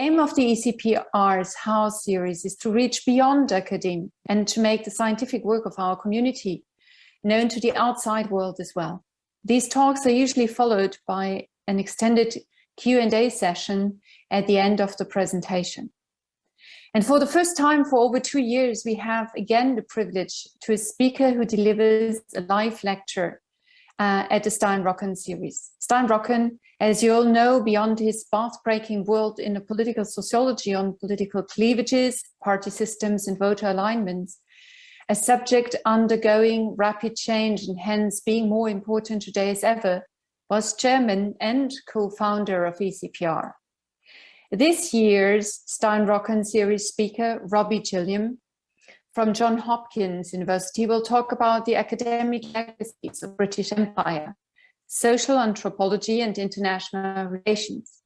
aim of the ECPR's House series is to reach beyond academia and to make the scientific work of our community known to the outside world as well. These talks are usually followed by an extended Q&A session at the end of the presentation. And for the first time for over 2 years, we have again the privilege to a speaker who delivers a live lecture at the Stein Rokkan series. Stein Rokkan, as you all know, beyond his path-breaking world in the political sociology on political cleavages, party systems and voter alignments, a subject undergoing rapid change and hence being more important today as ever, was chairman and co-founder of ECPR. This year's Stein Rokkan series speaker, Robbie Shilliam, from Johns Hopkins University, will talk about the academic legacies of British Empire, social anthropology and international relations.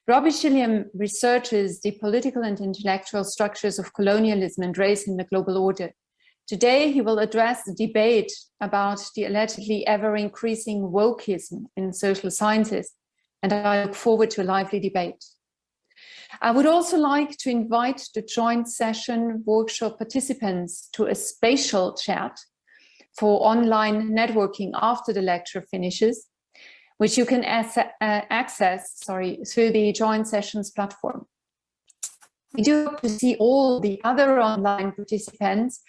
Robbie Shilliam researches the political and intellectual structures of colonialism and race in the global order. Today, he will address the debate about the allegedly ever-increasing wokeism in social sciences, and I look forward to a lively debate. I would also like to invite the joint session workshop participants to a spatial chat for online networking after the lecture finishes, which you can access through the joint sessions platform. We do hope to see all the other online participants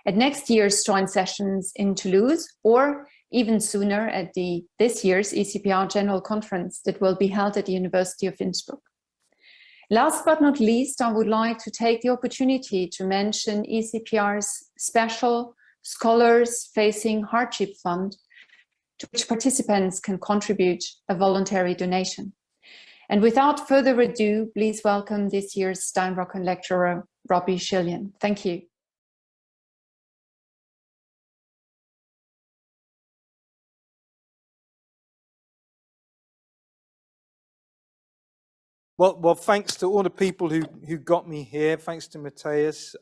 at next year's joint sessions in Toulouse, or even sooner at this year's ECPR General Conference that will be held at the University of Edinburgh. Last but not least, I would like to take the opportunity to mention ECPR's special Scholars Facing Hardship Fund, to which participants can contribute a voluntary donation. And without further ado, please welcome this year's Stein Rokkan lecturer, Robbie Shilliam. Thank you. Well, thanks to all the people who got me here. Thanks to Matthias,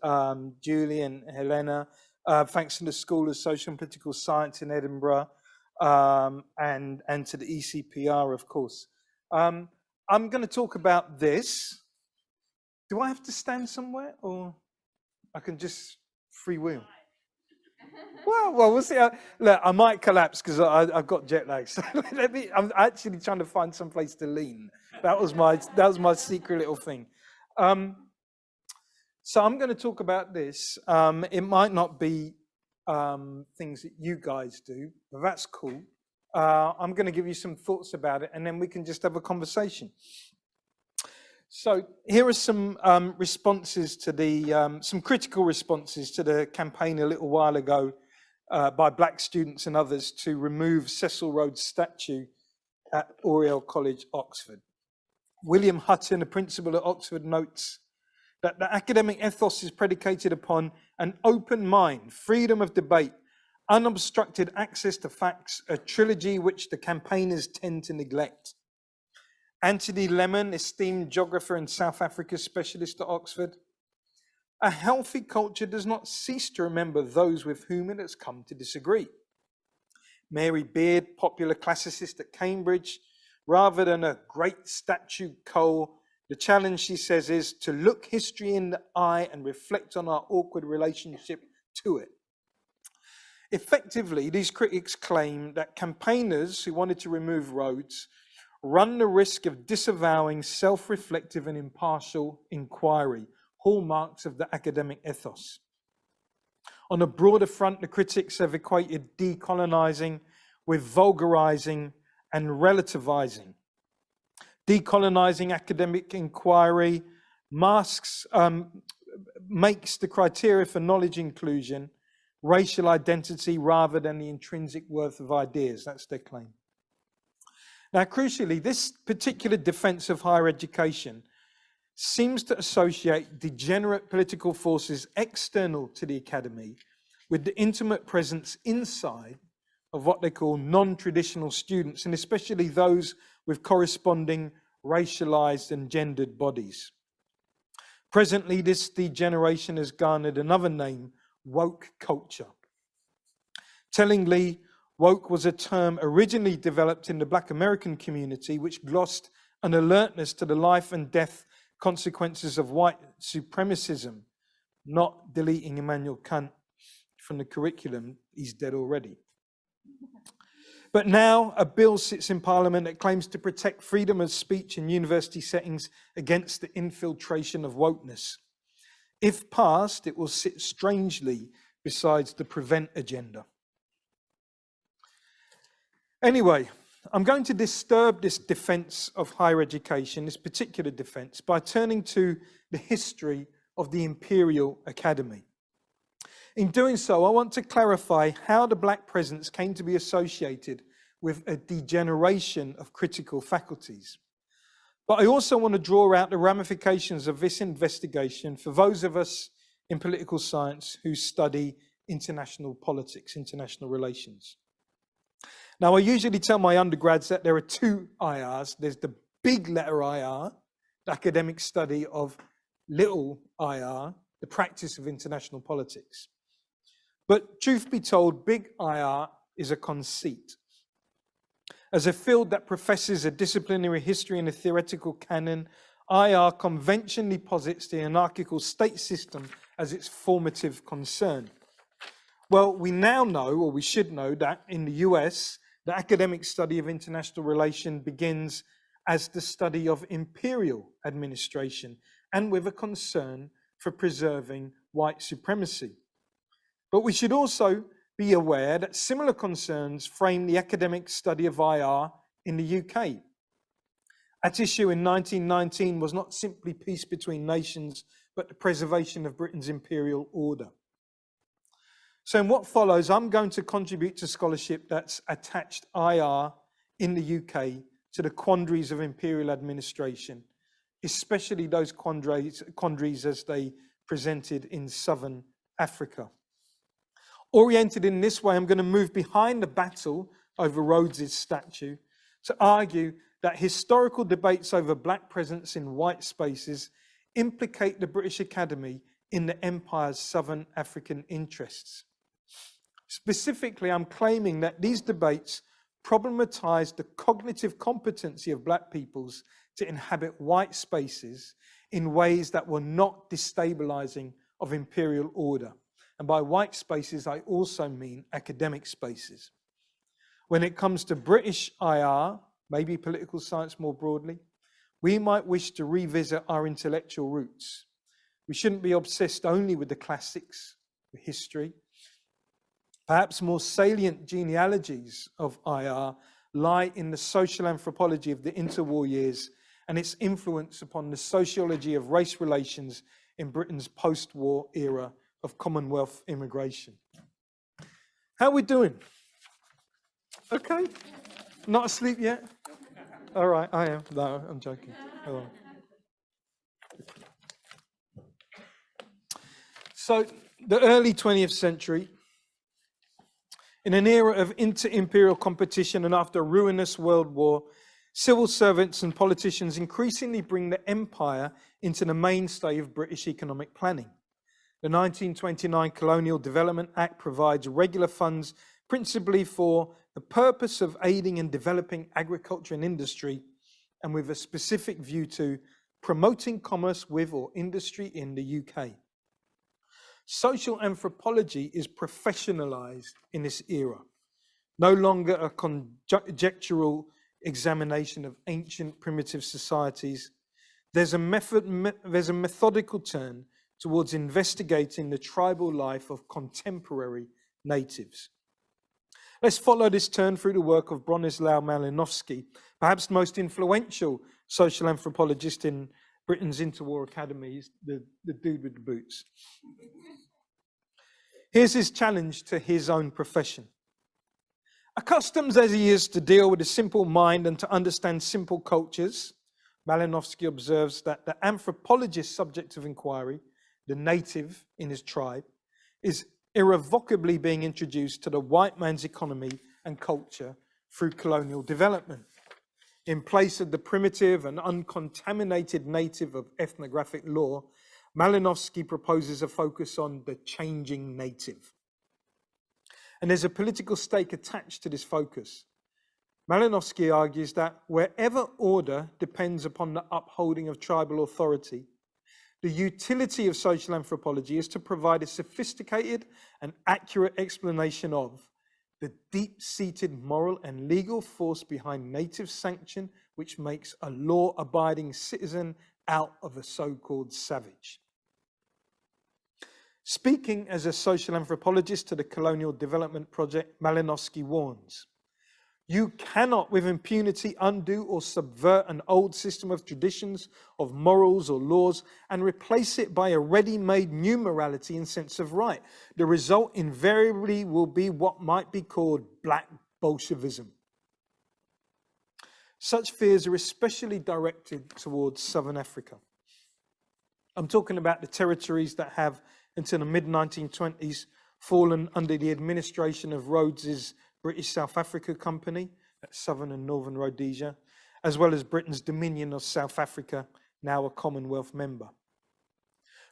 Julie and Helena. Thanks to the School of Social and Political Science in Edinburgh, and to the ECPR, of course. I'm going to talk about this. Do I have to stand somewhere, or I can just freewheel? Well, we'll see. Look, I might collapse because I've got jet lag. So I'm actually trying to find some place to lean. That was my secret little thing. So I'm going to talk about this. It might not be things that you guys do, but that's cool. I'm going to give you some thoughts about it, and then we can just have a conversation. So here are some responses to the some critical responses to the campaign a little while ago by Black students and others to remove Cecil Rhodes' statue at Oriel College, Oxford. William Hutton, a principal at Oxford, notes that the academic ethos is predicated upon an open mind, freedom of debate, unobstructed access to facts, a trilogy which the campaigners tend to neglect. Anthony Lemon, esteemed geographer and South Africa specialist at Oxford, a healthy culture does not cease to remember those with whom it has come to disagree. Mary Beard, popular classicist at Cambridge, rather than a great statue Cole, the challenge, she says, is to look history in the eye and reflect on our awkward relationship to it. Effectively, these critics claim that campaigners who wanted to remove Rhodes run the risk of disavowing self-reflective and impartial inquiry, hallmarks of the academic ethos. On a broader front, the critics have equated decolonizing with vulgarizing and relativizing. Decolonizing academic inquiry makes the criteria for knowledge inclusion racial identity rather than the intrinsic worth of ideas. That's their claim. Now, crucially, this particular defense of higher education seems to associate degenerate political forces external to the academy with the intimate presence inside of what they call non-traditional students, and especially those with corresponding racialized and gendered bodies. Presently, this degeneration has garnered another name, woke culture. Tellingly, woke was a term originally developed in the Black American community, which glossed an alertness to the life and death consequences of white supremacism, not deleting Immanuel Kant from the curriculum. He's dead already. But now a bill sits in Parliament that claims to protect freedom of speech in university settings against the infiltration of wokeness. If passed, it will sit strangely besides the prevent agenda. Anyway, I'm going to disturb this defense of higher education, this particular defense, by turning to the history of the Imperial Academy. In doing so, I want to clarify how the Black presence came to be associated with a degeneration of critical faculties. But I also want to draw out the ramifications of this investigation for those of us in political science who study international politics, international relations. Now, I usually tell my undergrads that there are two IRs. There's the big letter IR, the academic study of little IR, the practice of international politics. But truth be told, big IR is a conceit. As a field that professes a disciplinary history and a theoretical canon, IR conventionally posits the anarchical state system as its formative concern. Well, we now know, or we should know, that in the US, the academic study of international relations begins as the study of imperial administration and with a concern for preserving white supremacy. But we should also be aware that similar concerns frame the academic study of IR in the UK. At issue in 1919 was not simply peace between nations, but the preservation of Britain's imperial order. So in what follows, I'm going to contribute to scholarship that's attached IR in the UK to the quandaries of imperial administration, especially those quandaries as they presented in Southern Africa. Oriented in this way, I'm going to move behind the battle over Rhodes's statue to argue that historical debates over Black presence in white spaces implicate the British Academy in the empire's Southern African interests. Specifically, I'm claiming that these debates problematize the cognitive competency of Black peoples to inhabit white spaces in ways that were not destabilizing of imperial order. And by white spaces, I also mean academic spaces. When it comes to British IR, maybe political science more broadly, we might wish to revisit our intellectual roots. We shouldn't be obsessed only with the classics, the history. Perhaps more salient genealogies of IR lie in the social anthropology of the interwar years and its influence upon the sociology of race relations in Britain's post-war era of Commonwealth immigration. How are we doing? Okay? Not asleep yet? All right, I am. No, I'm joking. Hold on. So, the early 20th century, in an era of inter-imperial competition and after a ruinous world war, civil servants and politicians increasingly bring the empire into the mainstay of British economic planning. The 1929 Colonial Development Act provides regular funds principally for the purpose of aiding and developing agriculture and industry, and with a specific view to promoting commerce with or industry in the UK. Social anthropology is professionalized in this era, no longer a conjectural examination of ancient primitive societies. There's a methodical turn towards investigating the tribal life of contemporary natives. Let's follow this turn through the work of Bronislaw Malinowski, perhaps the most influential social anthropologist in Britain's interwar academies, the dude with the boots. Here's his challenge to his own profession. Accustomed as he is to deal with a simple mind and to understand simple cultures, Malinowski observes that the anthropologist's subject of inquiry, the native in his tribe, is irrevocably being introduced to the white man's economy and culture through colonial development. In place of the primitive and uncontaminated native of ethnographic law, Malinowski proposes a focus on the changing native. And there's a political stake attached to this focus. Malinowski argues that wherever order depends upon the upholding of tribal authority, the utility of social anthropology is to provide a sophisticated and accurate explanation of the deep-seated moral and legal force behind native sanction, which makes a law-abiding citizen out of a so-called savage. Speaking as a social anthropologist to the Colonial Development Project, Malinowski warns, "You cannot with impunity undo or subvert an old system of traditions, of morals or laws, and replace it by a ready-made new morality and sense of right. The result invariably will be what might be called black Bolshevism." Such fears are especially directed towards Southern Africa. I'm talking about the territories that have, until the mid-1920s, fallen under the administration of Rhodes's British South Africa Company, that's Southern and Northern Rhodesia, as well as Britain's Dominion of South Africa, now a Commonwealth member.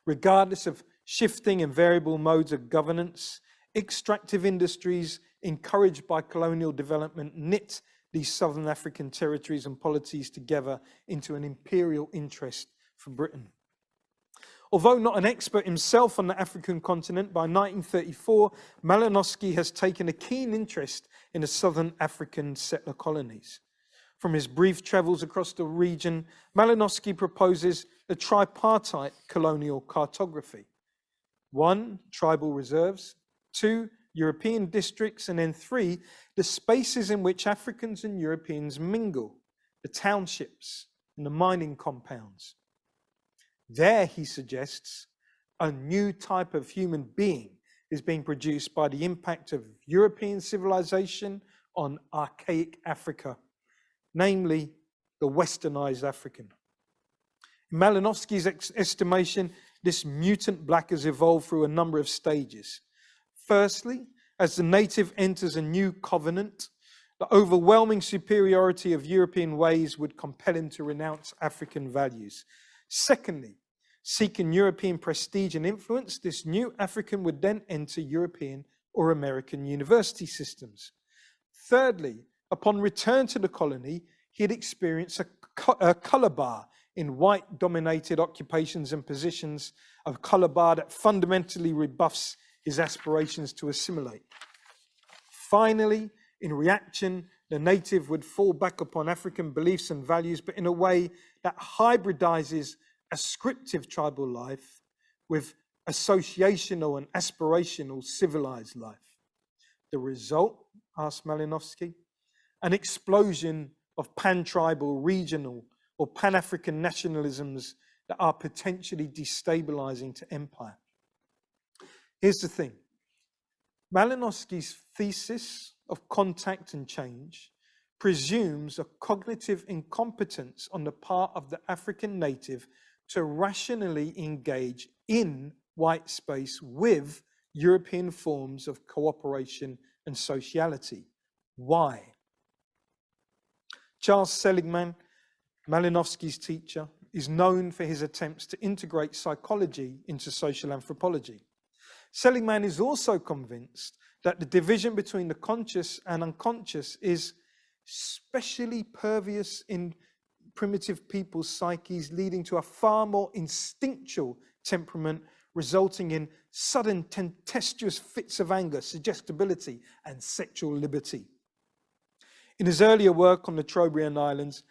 Regardless of shifting and variable modes of governance, extractive industries encouraged by colonial development knit these Southern African territories and polities together into an imperial interest for Britain. Although not an expert himself on the African continent, by 1934, Malinowski has taken a keen interest in the Southern African settler colonies. From his brief travels across the region, Malinowski proposes a tripartite colonial cartography. 1, tribal reserves, 2, European districts, and then 3, the spaces in which Africans and Europeans mingle, the townships and the mining compounds. There, he suggests, a new type of human being is being produced by the impact of European civilization on archaic Africa, namely the westernized African. In Malinowski's estimation, this mutant black has evolved through a number of stages. Firstly, as the native enters a new covenant, the overwhelming superiority of European ways would compel him to renounce African values. Secondly, seeking European prestige and influence, this new African would then enter European or American university systems. Thirdly, upon return to the colony, he'd experience a color bar in white-dominated occupations and positions, a color bar that fundamentally rebuffs his aspirations to assimilate. Finally, in reaction, the native would fall back upon African beliefs and values, but in a way that hybridizes ascriptive tribal life with associational and aspirational civilized life. The result, asked Malinowski, an explosion of pan-tribal, regional, or pan-African nationalisms that are potentially destabilizing to empire. Here's the thing. Malinowski's thesis of contact and change presumes a cognitive incompetence on the part of the African native to rationally engage in white space with European forms of cooperation and sociality. Why? Charles Seligman, Malinowski's teacher, is known for his attempts to integrate psychology into social anthropology. Seligman is also convinced that the division between the conscious and unconscious is especially pervious in primitive people's psyches, leading to a far more instinctual temperament, resulting in sudden tempestuous fits of anger, suggestibility, and sexual liberty. In his earlier work on the Trobriand Islands,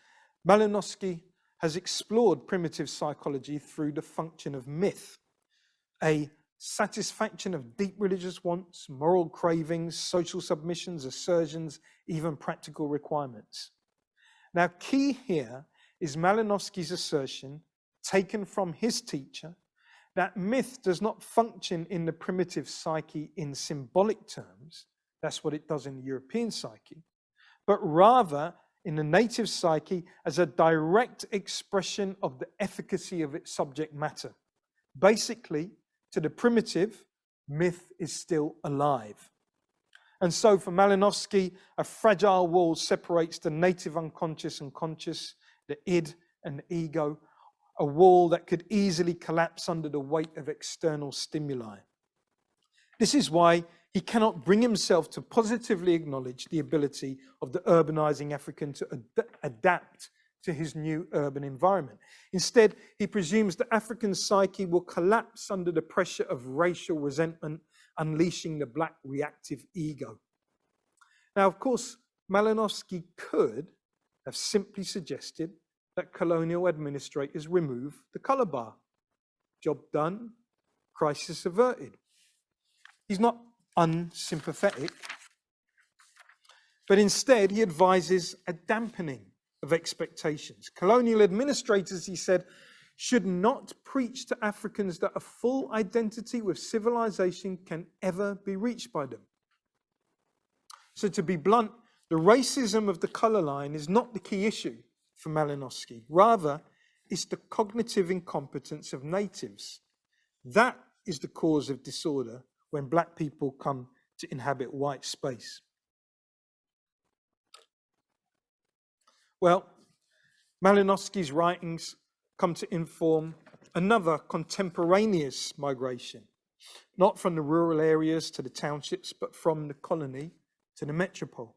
Malinowski has explored primitive psychology through the function of myth, a satisfaction of deep religious wants, moral cravings, social submissions, assertions, even practical requirements. Now, key here is Malinowski's assertion, taken from his teacher, that myth does not function in the primitive psyche in symbolic terms, that's what it does in the European psyche, but rather in the native psyche as a direct expression of the efficacy of its subject matter. Basically, to the primitive, myth is still alive. And so for Malinowski, a fragile wall separates the native unconscious and conscious, the id and the ego, a wall that could easily collapse under the weight of external stimuli. This is why he cannot bring himself to positively acknowledge the ability of the urbanizing African to adapt to his new urban environment. Instead, he presumes the African psyche will collapse under the pressure of racial resentment, unleashing the black reactive ego. Now, of course, Malinowski could have simply suggested that colonial administrators remove the color bar. Job done, crisis averted. He's not unsympathetic, but instead he advises a dampening of expectations. Colonial administrators, he said, should not preach to Africans that a full identity with civilization can ever be reached by them. So to be blunt, the racism of the color line is not the key issue for Malinowski. Rather, it's the cognitive incompetence of natives. That is the cause of disorder when black people come to inhabit white space. Well, Malinowski's writings come to inform another contemporaneous migration, not from the rural areas to the townships, but from the colony to the metropole.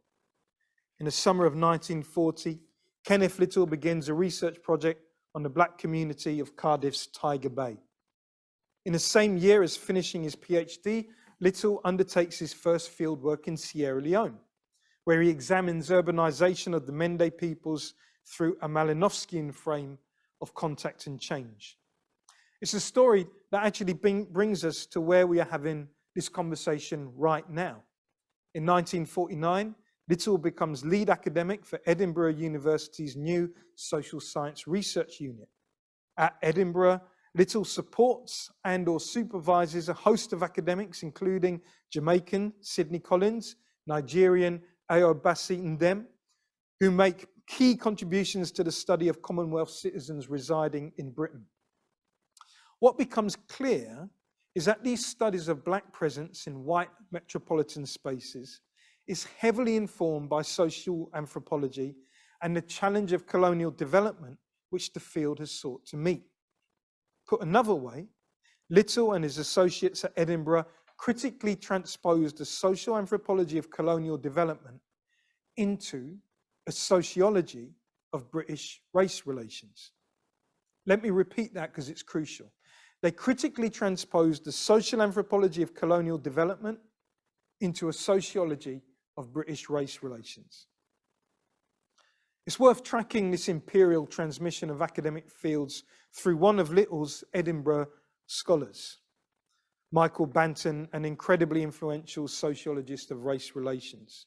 In the summer of 1940, Kenneth Little begins a research project on the black community of Cardiff's Tiger Bay. In the same year as finishing his PhD, Little undertakes his first fieldwork in Sierra Leone, where he examines urbanization of the Mende peoples through a Malinowskian frame of contact and change. It's a story that actually brings us to where we are having this conversation right now. In 1949, Little becomes lead academic for Edinburgh University's new social science research unit. At Edinburgh, Little supports and/or supervises a host of academics, including Jamaican Sidney Collins, Nigerian Ayobasi Ndem, who make key contributions to the study of Commonwealth citizens residing in Britain. What becomes clear is that these studies of black presence in white metropolitan spaces is heavily informed by social anthropology and the challenge of colonial development which the field has sought to meet. Put another way, Little and his associates at Edinburgh critically transposed the social anthropology of colonial development into a sociology of British race relations. Let me repeat that because it's crucial. They critically transposed the social anthropology of colonial development into a sociology of British race relations. It's worth tracking this imperial transmission of academic fields through one of Little's Edinburgh scholars, Michael Banton, an incredibly influential sociologist of race relations.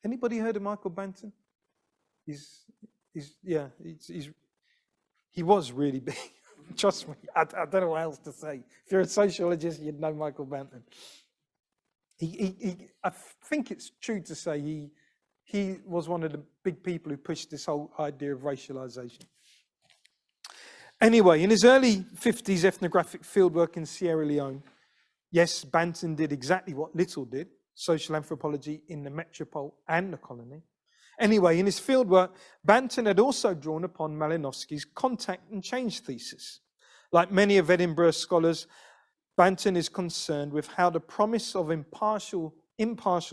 Anybody heard of Michael Banton? He was really big. Trust me, I don't know what else to say. If you're a sociologist, you'd know Michael Banton. I think it's true to say he was one of the big people who pushed this whole idea of racialization. Anyway, in his early 50s ethnographic fieldwork in Sierra Leone, yes, Banton did exactly what Little did, social anthropology in the metropole and the colony. Anyway, in his fieldwork, Banton had also drawn upon Malinowski's contact and change thesis. Like many of Edinburgh's scholars, Banton is concerned with how the promise of impartial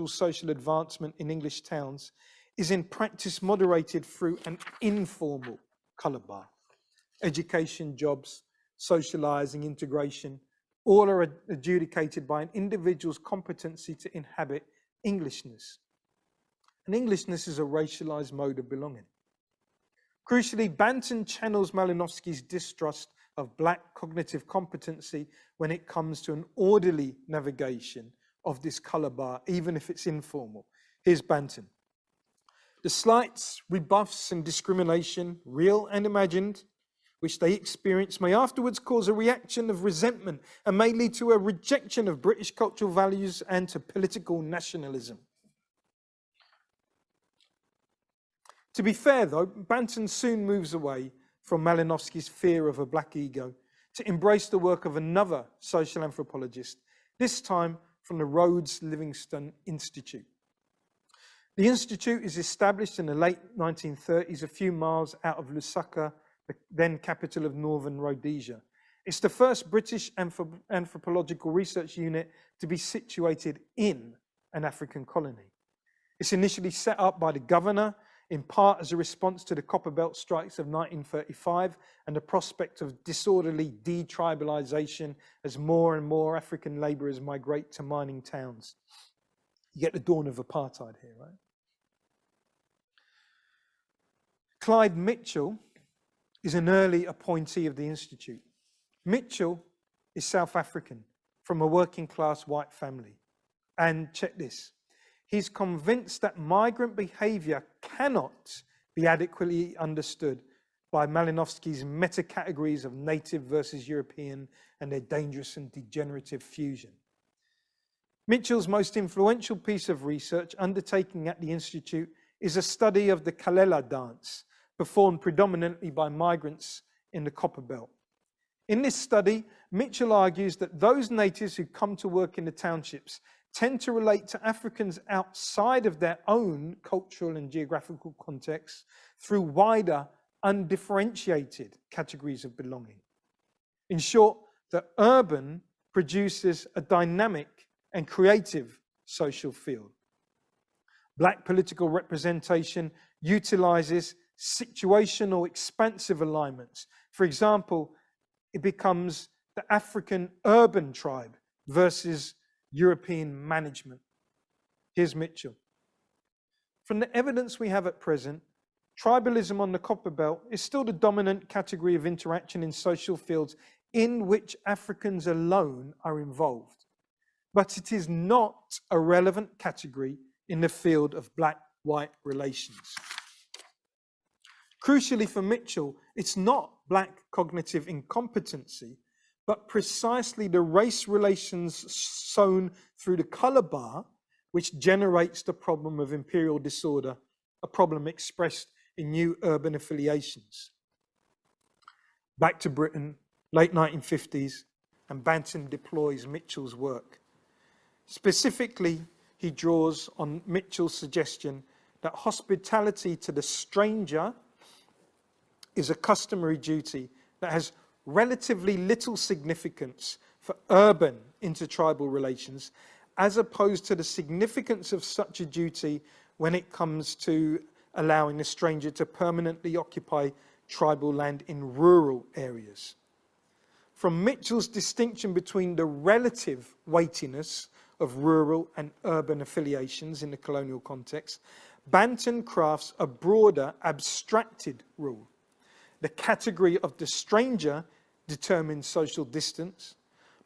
social advancement in English towns is in practice moderated through an informal colour bar. Education, jobs, socialising, integration, all are adjudicated by an individual's competency to inhabit Englishness. And Englishness is a racialised mode of belonging. Crucially, Banton channels Malinowski's distrust of black cognitive competency when it comes to an orderly navigation of this colour bar, even if it's informal. Here's Banton. The slights, rebuffs and discrimination, real and imagined, which they experience may afterwards cause a reaction of resentment and may lead to a rejection of British cultural values and to political nationalism. To be fair, though, Banton soon moves away from Malinowski's fear of a black ego to embrace the work of another social anthropologist, this time from the Rhodes Livingston Institute. The institute is established in the late 1930s, a few miles out of Lusaka, the then capital of northern Rhodesia, It's the first British anthropological research unit to be situated in an African colony. It's initially set up by the governor, in part as a response to the Copperbelt strikes of 1935 and the prospect of disorderly detribalization as more and more African laborers migrate to mining towns. You get the dawn of apartheid here, right? Clyde Mitchell is an early appointee of the Institute. Mitchell is South African from a working class white family. And check this, he's convinced that migrant behavior cannot be adequately understood by Malinowski's meta-categories of native versus European and their dangerous and degenerative fusion. Mitchell's most influential piece of research undertaken at the Institute is a study of the Kalela dance, performed predominantly by migrants in the Copperbelt. In this study, Mitchell argues that those natives who come to work in the townships tend to relate to Africans outside of their own cultural and geographical contexts through wider, undifferentiated categories of belonging. In short, the urban produces a dynamic and creative social field. Black political representation utilizes situational expansive alignments. For example, it becomes the African urban tribe versus European management. Here's Mitchell. From the evidence we have at present, tribalism on the Copperbelt is still the dominant category of interaction in social fields in which Africans alone are involved. But it is not a relevant category in the field of black-white relations. Crucially for Mitchell, it's not black cognitive incompetency, but precisely the race relations sown through the color bar, which generates the problem of imperial disorder, a problem expressed in new urban affiliations. Back to Britain, late 1950s, and Banton deploys Mitchell's work. Specifically, he draws on Mitchell's suggestion that hospitality to the stranger is a customary duty that has relatively little significance for urban intertribal relations, as opposed to the significance of such a duty when it comes to allowing a stranger to permanently occupy tribal land in rural areas. From Mitchell's distinction between the relative weightiness of rural and urban affiliations in the colonial context, Banton crafts a broader abstracted rule. The category of the stranger determines social distance,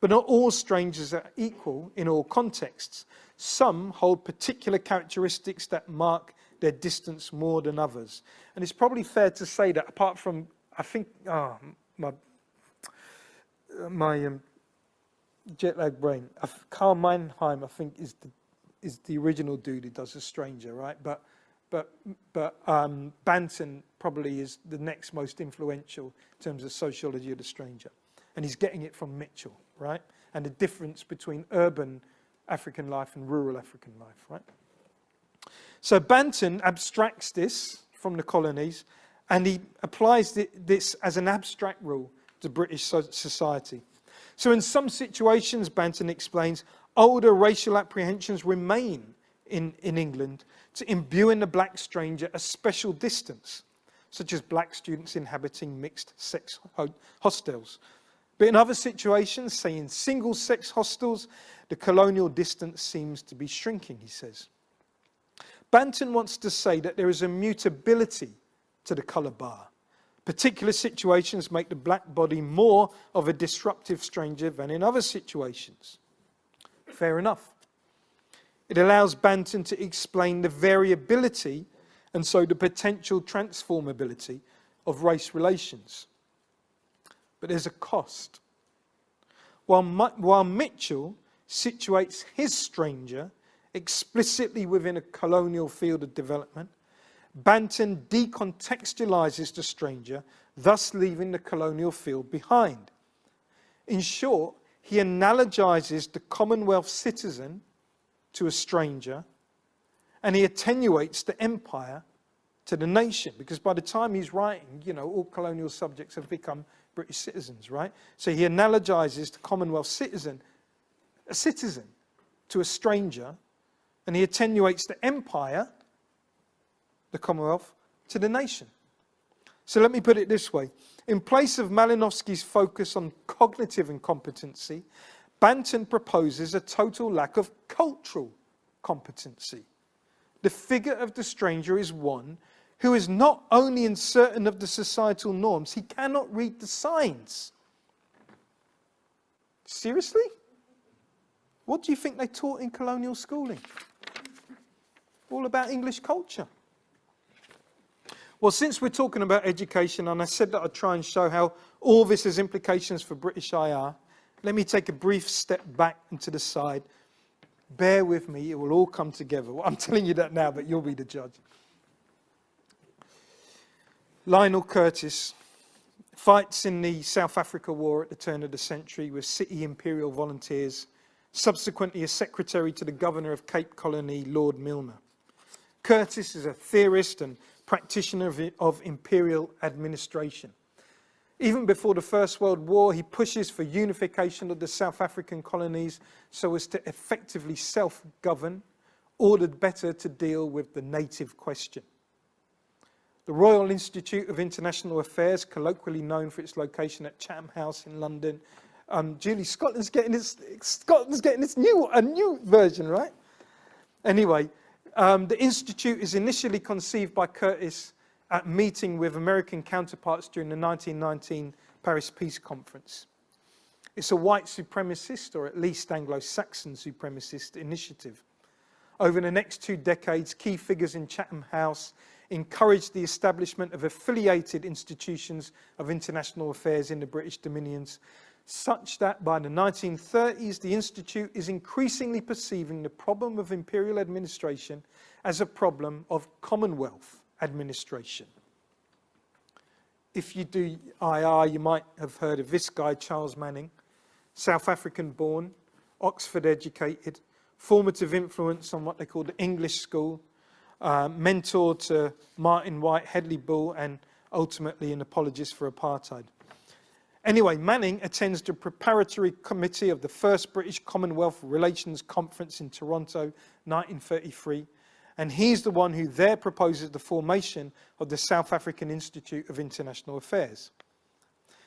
but not all strangers are equal in all contexts. Some hold particular characteristics that mark their distance more than others. And it's probably fair to say that apart from, I think, my jet lag brain, Carl Mannheim, I think, is the original dude who does The Stranger, right? But Banton probably is the next most influential in terms of sociology of the stranger. And he's getting it from Mitchell, right? And the difference between urban African life and rural African life, right? So Banton abstracts this from the colonies, and he applies this as an abstract rule to British society. So in some situations, Banton explains, older racial apprehensions remain in England to imbue in the black stranger a special distance, such as black students inhabiting mixed-sex hostels. But in other situations, say in single-sex hostels, the colonial distance seems to be shrinking, he says. Banton wants to say that there is a mutability to the colour bar. Particular situations make the black body more of a disruptive stranger than in other situations. Fair enough. It allows Banton to explain the variability and so the potential transformability of race relations. But there's a cost. While Mitchell situates his stranger explicitly within a colonial field of development, Banton decontextualizes the stranger, thus leaving the colonial field behind. In short, he analogizes the Commonwealth citizen to a stranger, and he attenuates the empire to the nation, because by the time he's writing, all colonial subjects have become British citizens, right? So he analogizes the Commonwealth citizen, a citizen, to a stranger, and he attenuates the empire, the Commonwealth, to the nation. So let me put it this way. In place of Malinowski's focus on cognitive incompetency, Banton proposes a total lack of cultural competency. The figure of the stranger is one who is not only uncertain of the societal norms, he cannot read the signs. Seriously? What do you think they taught in colonial schooling? All about English culture. Well, since we're talking about education, and I said that I'd try and show how all this has implications for British IR, let me take a brief step back and to the side. Bear with me, it will all come together. Well, I'm telling you that now, but you'll be the judge. Lionel Curtis fights in the South Africa War at the turn of the century with City Imperial Volunteers, subsequently as secretary to the governor of Cape Colony, Lord Milner. Curtis is a theorist and practitioner of imperial administration. Even before the First World War, he pushes for unification of the South African colonies so as to effectively self-govern, ordered better to deal with the native question. The Royal Institute of International Affairs, colloquially known for its location at Chatham House in London. Julie, Scotland's getting a new version, right? Anyway, the institute is initially conceived by Curtis at meeting with American counterparts during the 1919 Paris Peace Conference. It's a white supremacist, or at least Anglo-Saxon supremacist initiative. Over the next 2 decades, key figures in Chatham House encouraged the establishment of affiliated institutions of international affairs in the British dominions, such that by the 1930s, the Institute is increasingly perceiving the problem of imperial administration as a problem of Commonwealth administration. If you do IR, you might have heard of this guy, Charles Manning, South African born, Oxford educated, formative influence on what they call the English school, mentor to Martin White, Hedley Bull, and ultimately an apologist for apartheid. Anyway, Manning attends the preparatory committee of the first British Commonwealth Relations Conference in Toronto, 1933, and he's the one who there proposes the formation of the South African Institute of International Affairs.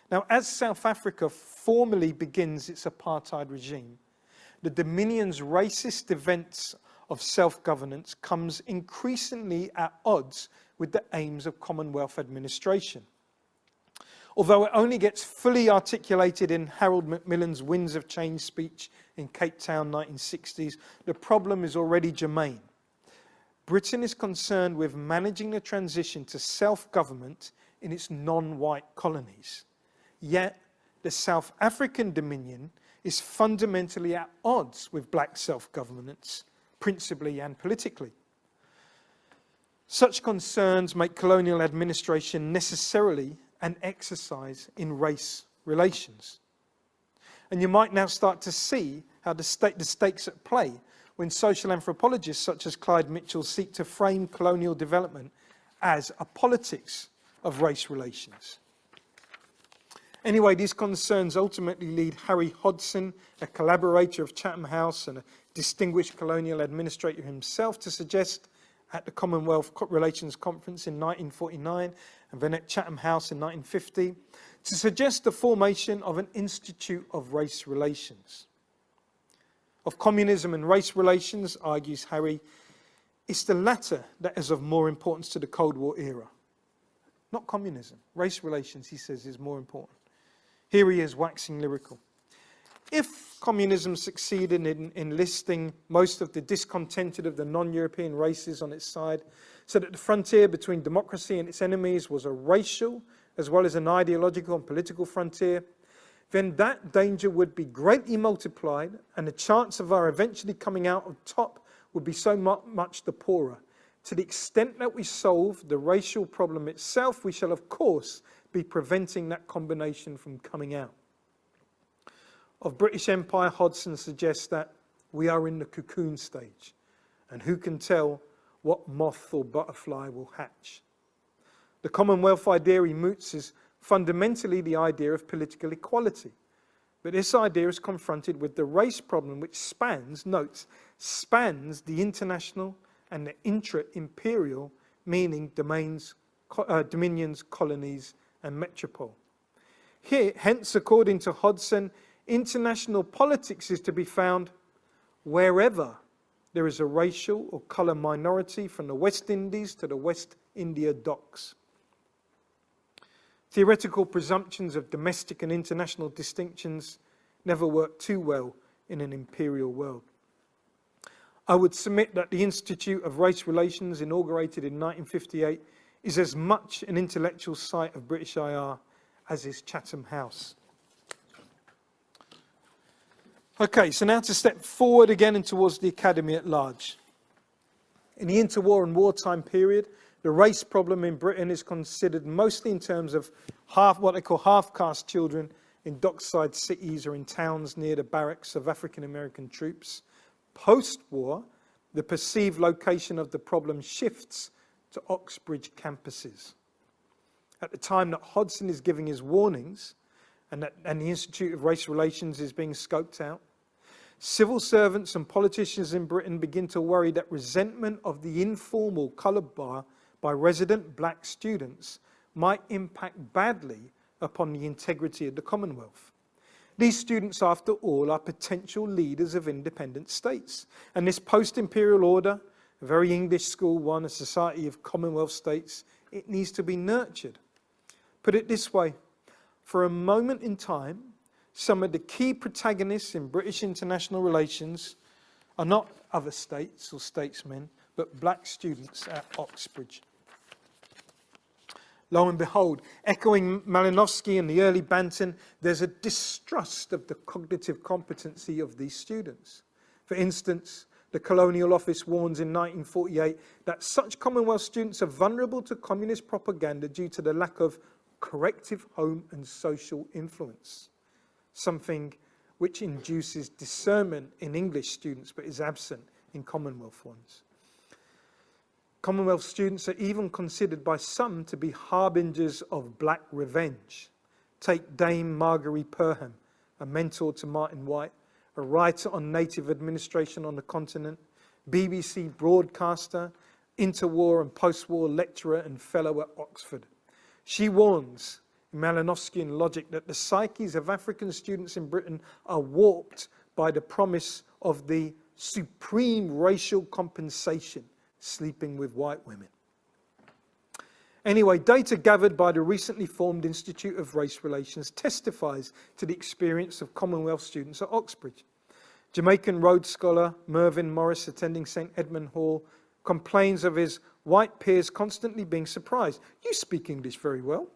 Now, as South Africa formally begins its apartheid regime, the Dominion's racist events of self-governance comes increasingly at odds with the aims of Commonwealth administration. Although it only gets fully articulated in Harold Macmillan's Winds of Change speech in Cape Town, 1960s, the problem is already germane. Britain is concerned with managing the transition to self-government in its non-white colonies. Yet, the South African Dominion is fundamentally at odds with black self-governance, principally and politically. Such concerns make colonial administration necessarily an exercise in race relations. And you might now start to see how the stakes at play when social anthropologists such as Clyde Mitchell seek to frame colonial development as a politics of race relations. Anyway, these concerns ultimately lead Harry Hodgson, a collaborator of Chatham House and a distinguished colonial administrator himself, to suggest at the Commonwealth Relations Conference in 1949 and then at Chatham House in 1950, to suggest the formation of an Institute of Race Relations. Of communism and race relations, argues Harry, it's the latter that is of more importance to the Cold War era. Not communism. Race relations, he says, is more important. Here he is waxing lyrical. If communism succeeded in enlisting most of the discontented of the non-European races on its side, so that the frontier between democracy and its enemies was a racial as well as an ideological and political frontier, then that danger would be greatly multiplied, and the chance of our eventually coming out on top would be so much the poorer. To the extent that we solve the racial problem itself, we shall of course be preventing that combination from coming out. Of British Empire, Hodgson suggests that we are in the cocoon stage, and who can tell what moth or butterfly will hatch. The Commonwealth idea he moots is fundamentally the idea of political equality. But this idea is confronted with the race problem, which spans the international and the intra-imperial, meaning dominions, colonies, and metropole. Here, hence, according to Hodgson, international politics is to be found wherever there is a racial or colour minority, from the West Indies to the West India docks. Theoretical presumptions of domestic and international distinctions never work too well in an imperial world. I would submit that the Institute of Race Relations, inaugurated in 1958, is as much an intellectual site of British IR as is Chatham House. Okay, so now to step forward again and towards the academy at large. In the interwar and wartime period, the race problem in Britain is considered mostly in terms of what they call half-caste children in dockside cities or in towns near the barracks of African American troops. Post-war, the perceived location of the problem shifts to Oxbridge campuses. At the time that Hodgson is giving his warnings and the Institute of Race Relations is being scoped out, civil servants and politicians in Britain begin to worry that resentment of the informal coloured bar by resident black students might impact badly upon the integrity of the Commonwealth. These students, after all, are potential leaders of independent states. And this post-imperial order, a very English school one, a society of Commonwealth states, it needs to be nurtured. Put it this way, for a moment in time, some of the key protagonists in British international relations are not other states or statesmen, but black students at Oxbridge. Lo and behold, echoing Malinowski and the early Banton, there's a distrust of the cognitive competency of these students. For instance, the Colonial Office warns in 1948 that such Commonwealth students are vulnerable to communist propaganda due to the lack of corrective home and social influence, something which induces discernment in English students but is absent in Commonwealth ones. Commonwealth students are even considered by some to be harbingers of black revenge. Take Dame Marguerite Perham, a mentor to Martin White, a writer on native administration on the continent, BBC broadcaster, interwar and post-war lecturer and fellow at Oxford. She warns, in Malinowskian logic, that the psyches of African students in Britain are warped by the promise of the supreme racial compensation, sleeping with white women. Anyway, data gathered by the recently formed Institute of Race Relations testifies to the experience of Commonwealth students at Oxbridge. Jamaican Rhodes Scholar Mervyn Morris, attending St Edmund Hall, complains of his white peers constantly being surprised. You speak English very well.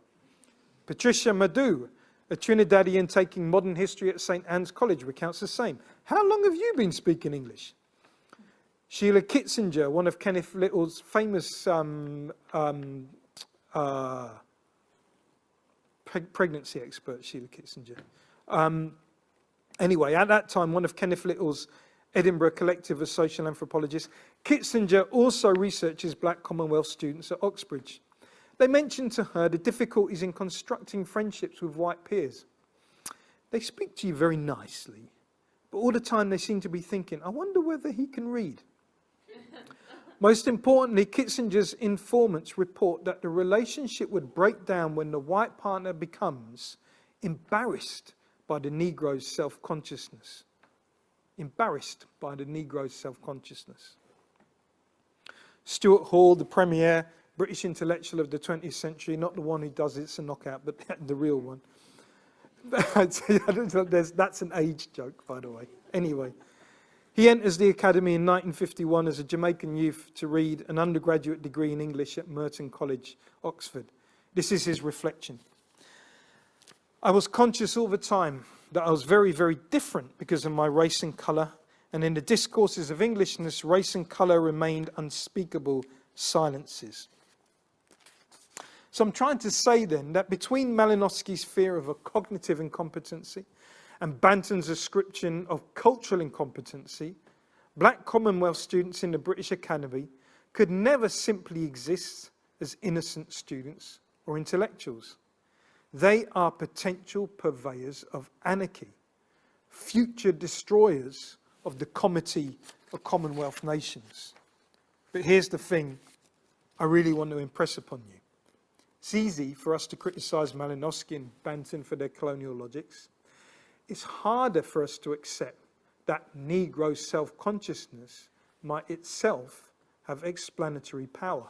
Patricia Madu, a Trinidadian taking modern history at St Anne's College, recounts the same. How long have you been speaking English? Sheila Kitzinger, one of Kenneth Little's famous pregnancy experts, Sheila Kitzinger. Anyway, at that time, one of Kenneth Little's Edinburgh collective of social anthropologists, Kitzinger also researches black Commonwealth students at Oxbridge. They mentioned to her the difficulties in constructing friendships with white peers. They speak to you very nicely, but all the time they seem to be thinking, I wonder whether he can read. Most importantly, Kitzinger's informants report that the relationship would break down when the white partner becomes embarrassed by the Negro's self-consciousness. Embarrassed by the Negro's self-consciousness. Stuart Hall, the premier British intellectual of the 20th century, not the one who does It's a Knockout, but the real one. That's an age joke, by the way. Anyway, he enters the academy in 1951 as a Jamaican youth to read an undergraduate degree in English at Merton College, Oxford. This is his reflection. I was conscious all the time that I was very, very different because of my race and colour, and in the discourses of Englishness, race and colour remained unspeakable silences. So I'm trying to say then that between Malinowski's fear of a cognitive incompetency and Banton's ascription of cultural incompetency, black Commonwealth students in the British Academy could never simply exist as innocent students or intellectuals. They are potential purveyors of anarchy, future destroyers of the comity of Commonwealth nations. But here's the thing I really want to impress upon you. It's easy for us to criticise Malinowski and Banton for their colonial logics. It's harder for us to accept that Negro self-consciousness might itself have explanatory power.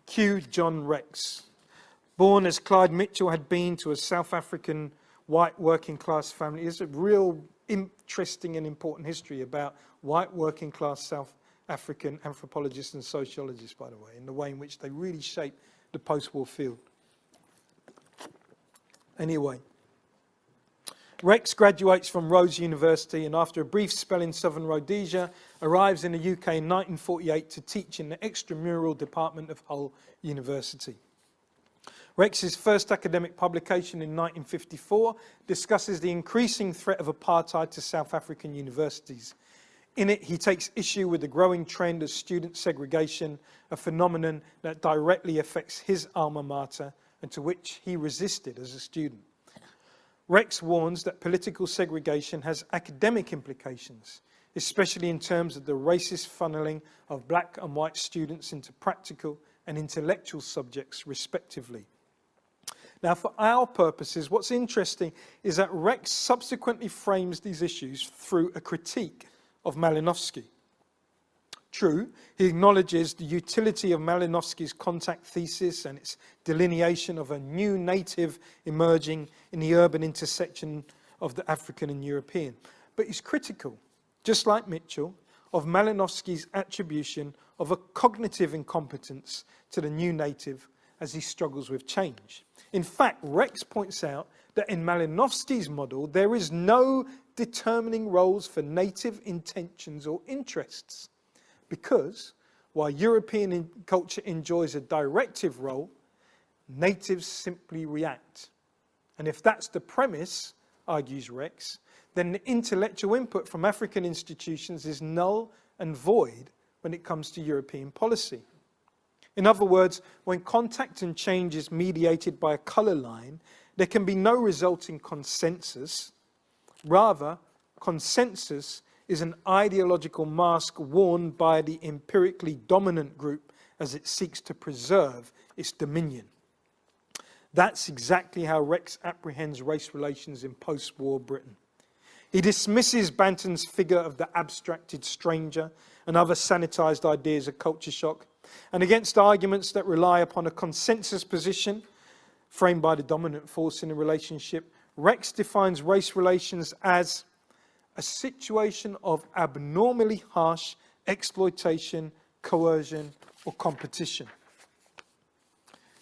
Cue John Rex. Born as Clyde Mitchell had been to a South African white working class family. There's a real interesting and important history about white working class South African anthropologists and sociologists, by the way, in the way in which they really shaped the post-war field. Anyway, Rex graduates from Rhodes University and after a brief spell in southern Rhodesia, arrives in the UK in 1948 to teach in the extramural department of Hull University. Rex's first academic publication in 1954 discusses the increasing threat of apartheid to South African universities. In it, he takes issue with the growing trend of student segregation, a phenomenon that directly affects his alma mater and to which he resisted as a student. Rex warns that political segregation has academic implications, especially in terms of the racist funneling of black and white students into practical and intellectual subjects, respectively. Now, for our purposes, what's interesting is that Rex subsequently frames these issues through a critique of Malinowski. True, he acknowledges the utility of Malinowski's contact thesis and its delineation of a new native emerging in the urban intersection of the African and European. But he's critical, just like Mitchell, of Malinowski's attribution of a cognitive incompetence to the new native as he struggles with change. In fact, Rex points out that in Malinowski's model, there is no determining roles for native intentions or interests, because while European culture enjoys a directive role, natives simply react. And if that's the premise, argues Rex, then the intellectual input from African institutions is null and void when it comes to European policy. In other words, when contact and change is mediated by a colour line, there can be no resulting consensus. Rather, consensus is an ideological mask worn by the empirically dominant group as it seeks to preserve its dominion. That's exactly how Rex apprehends race relations in post-war Britain. He dismisses Banton's figure of the abstracted stranger and other sanitized ideas of culture shock, and against arguments that rely upon a consensus position framed by the dominant force in a relationship, Rex defines race relations as a situation of abnormally harsh exploitation, coercion, or competition.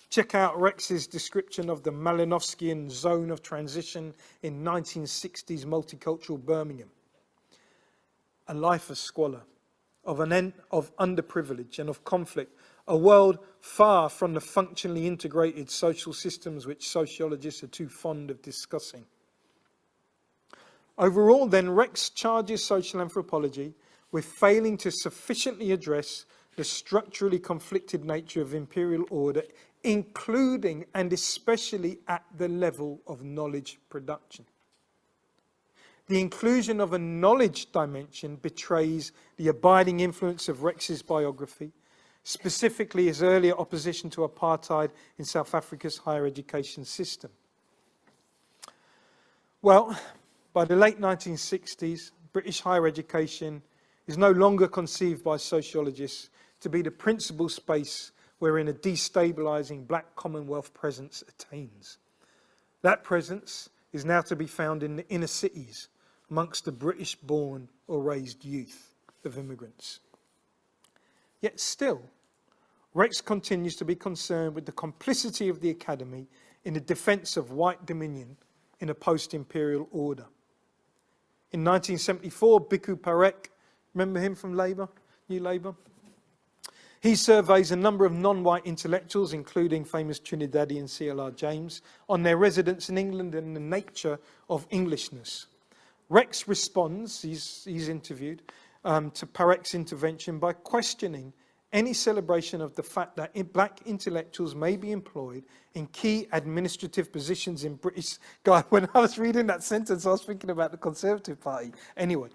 Check out Rex's description of the Malinowskian zone of transition in 1960s multicultural Birmingham. A life of squalor, of underprivilege and of conflict, a world far from the functionally integrated social systems which sociologists are too fond of discussing. Overall, then, Rex charges social anthropology with failing to sufficiently address the structurally conflicted nature of imperial order, including and especially at the level of knowledge production. The inclusion of a knowledge dimension betrays the abiding influence of Rex's biography, specifically his earlier opposition to apartheid in South Africa's higher education system. Well, by the late 1960s, British higher education is no longer conceived by sociologists to be the principal space wherein a destabilising black Commonwealth presence attains. That presence is now to be found in the inner cities, amongst the British-born or raised youth of immigrants. Yet still, Rex continues to be concerned with the complicity of the academy in the defence of white dominion in a post-imperial order. In 1974, Bhikkhu Parekh, remember him from Labour, New Labour? He surveys a number of non-white intellectuals, including famous Trinidadian C.L.R. James, on their residence in England and the nature of Englishness. Rex responds, he's interviewed, to Parekh's intervention by questioning any celebration of the fact that black intellectuals may be employed in key administrative positions in British... God, when I was reading that sentence, I was thinking about the Conservative Party. Anyway.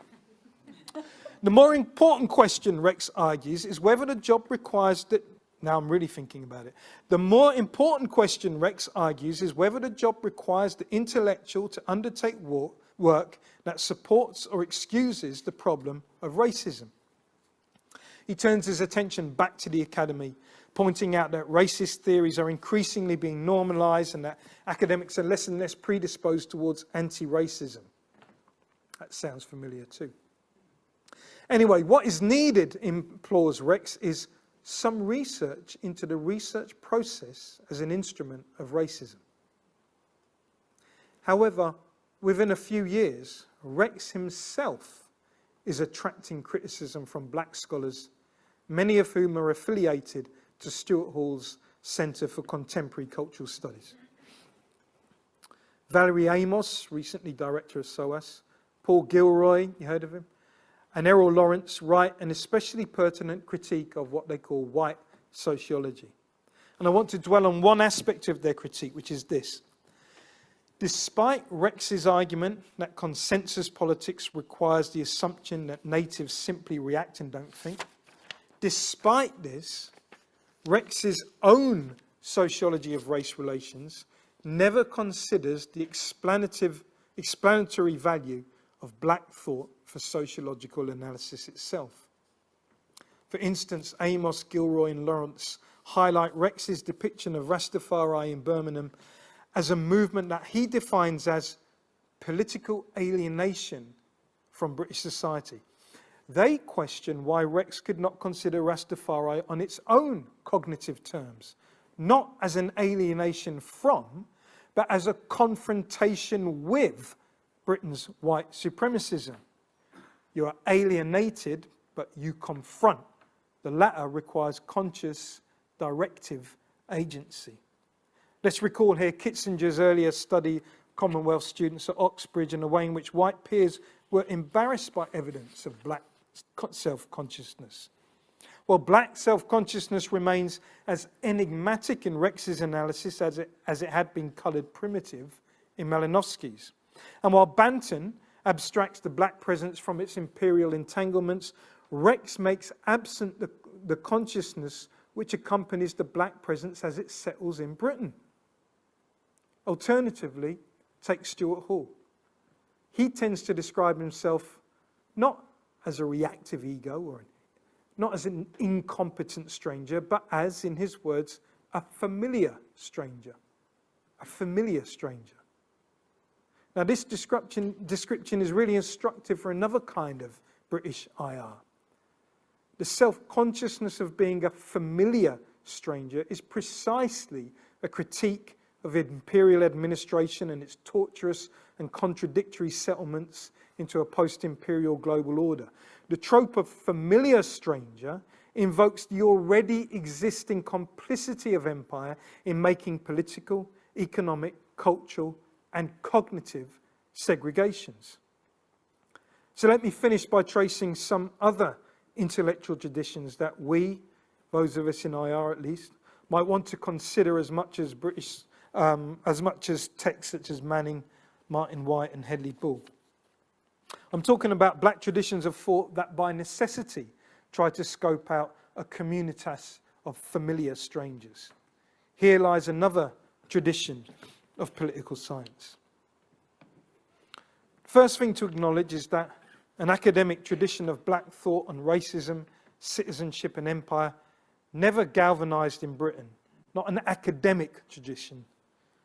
The more important question, Rex argues, is whether the job requires that... Now I'm really thinking about it. The more important question, Rex argues, is whether the job requires the intellectual to undertake work that supports or excuses the problem of racism. He turns his attention back to the academy, pointing out that racist theories are increasingly being normalized and that academics are less and less predisposed towards anti-racism. That sounds familiar too. Anyway, what is needed, implores Rex, is some research into the research process as an instrument of racism. However, within a few years, Rex himself is attracting criticism from black scholars, many of whom are affiliated to Stuart Hall's Centre for Contemporary Cultural Studies. Valerie Amos, recently director of SOAS, Paul Gilroy, you heard of him, and Errol Lawrence write an especially pertinent critique of what they call white sociology. And I want to dwell on one aspect of their critique, which is this. Despite Rex's argument that consensus politics requires the assumption that natives simply react and don't think, despite this, Rex's own sociology of race relations never considers the explanatory value of black thought for sociological analysis itself. For instance, Amos, Gilroy and Lawrence highlight Rex's depiction of Rastafari in Birmingham as a movement that he defines as political alienation from British society. They question why Rex could not consider Rastafari on its own cognitive terms, not as an alienation from, but as a confrontation with Britain's white supremacism. You are alienated, but you confront. The latter requires conscious, directive agency. Let's recall here Kitzinger's earlier study, Commonwealth students at Oxbridge, and the way in which white peers were embarrassed by evidence of black self-consciousness. Well, black self-consciousness remains as enigmatic in Rex's analysis as it had been coloured primitive in Malinowski's. And while Banton abstracts the black presence from its imperial entanglements, Rex makes absent the consciousness which accompanies the black presence as it settles in Britain. Alternatively, take Stuart Hall. He tends to describe himself not as a reactive ego or not as an incompetent stranger, but as, in his words, a familiar stranger. A familiar stranger. Now, this description is really instructive for another kind of British IR. The self-consciousness of being a familiar stranger is precisely a critique of imperial administration and its torturous and contradictory settlements into a post-imperial global order. The trope of familiar stranger invokes the already existing complicity of empire in making political, economic, cultural, and cognitive segregations. So let me finish by tracing some other intellectual traditions that we, those of us in IR at least, might want to consider as much as texts such as Manning, Martin White, and Hedley Bull. I'm talking about black traditions of thought that by necessity try to scope out a communitas of familiar strangers. Here lies another tradition of political science. First thing to acknowledge is that an academic tradition of black thought on racism, citizenship and empire never galvanized in Britain, not an academic tradition,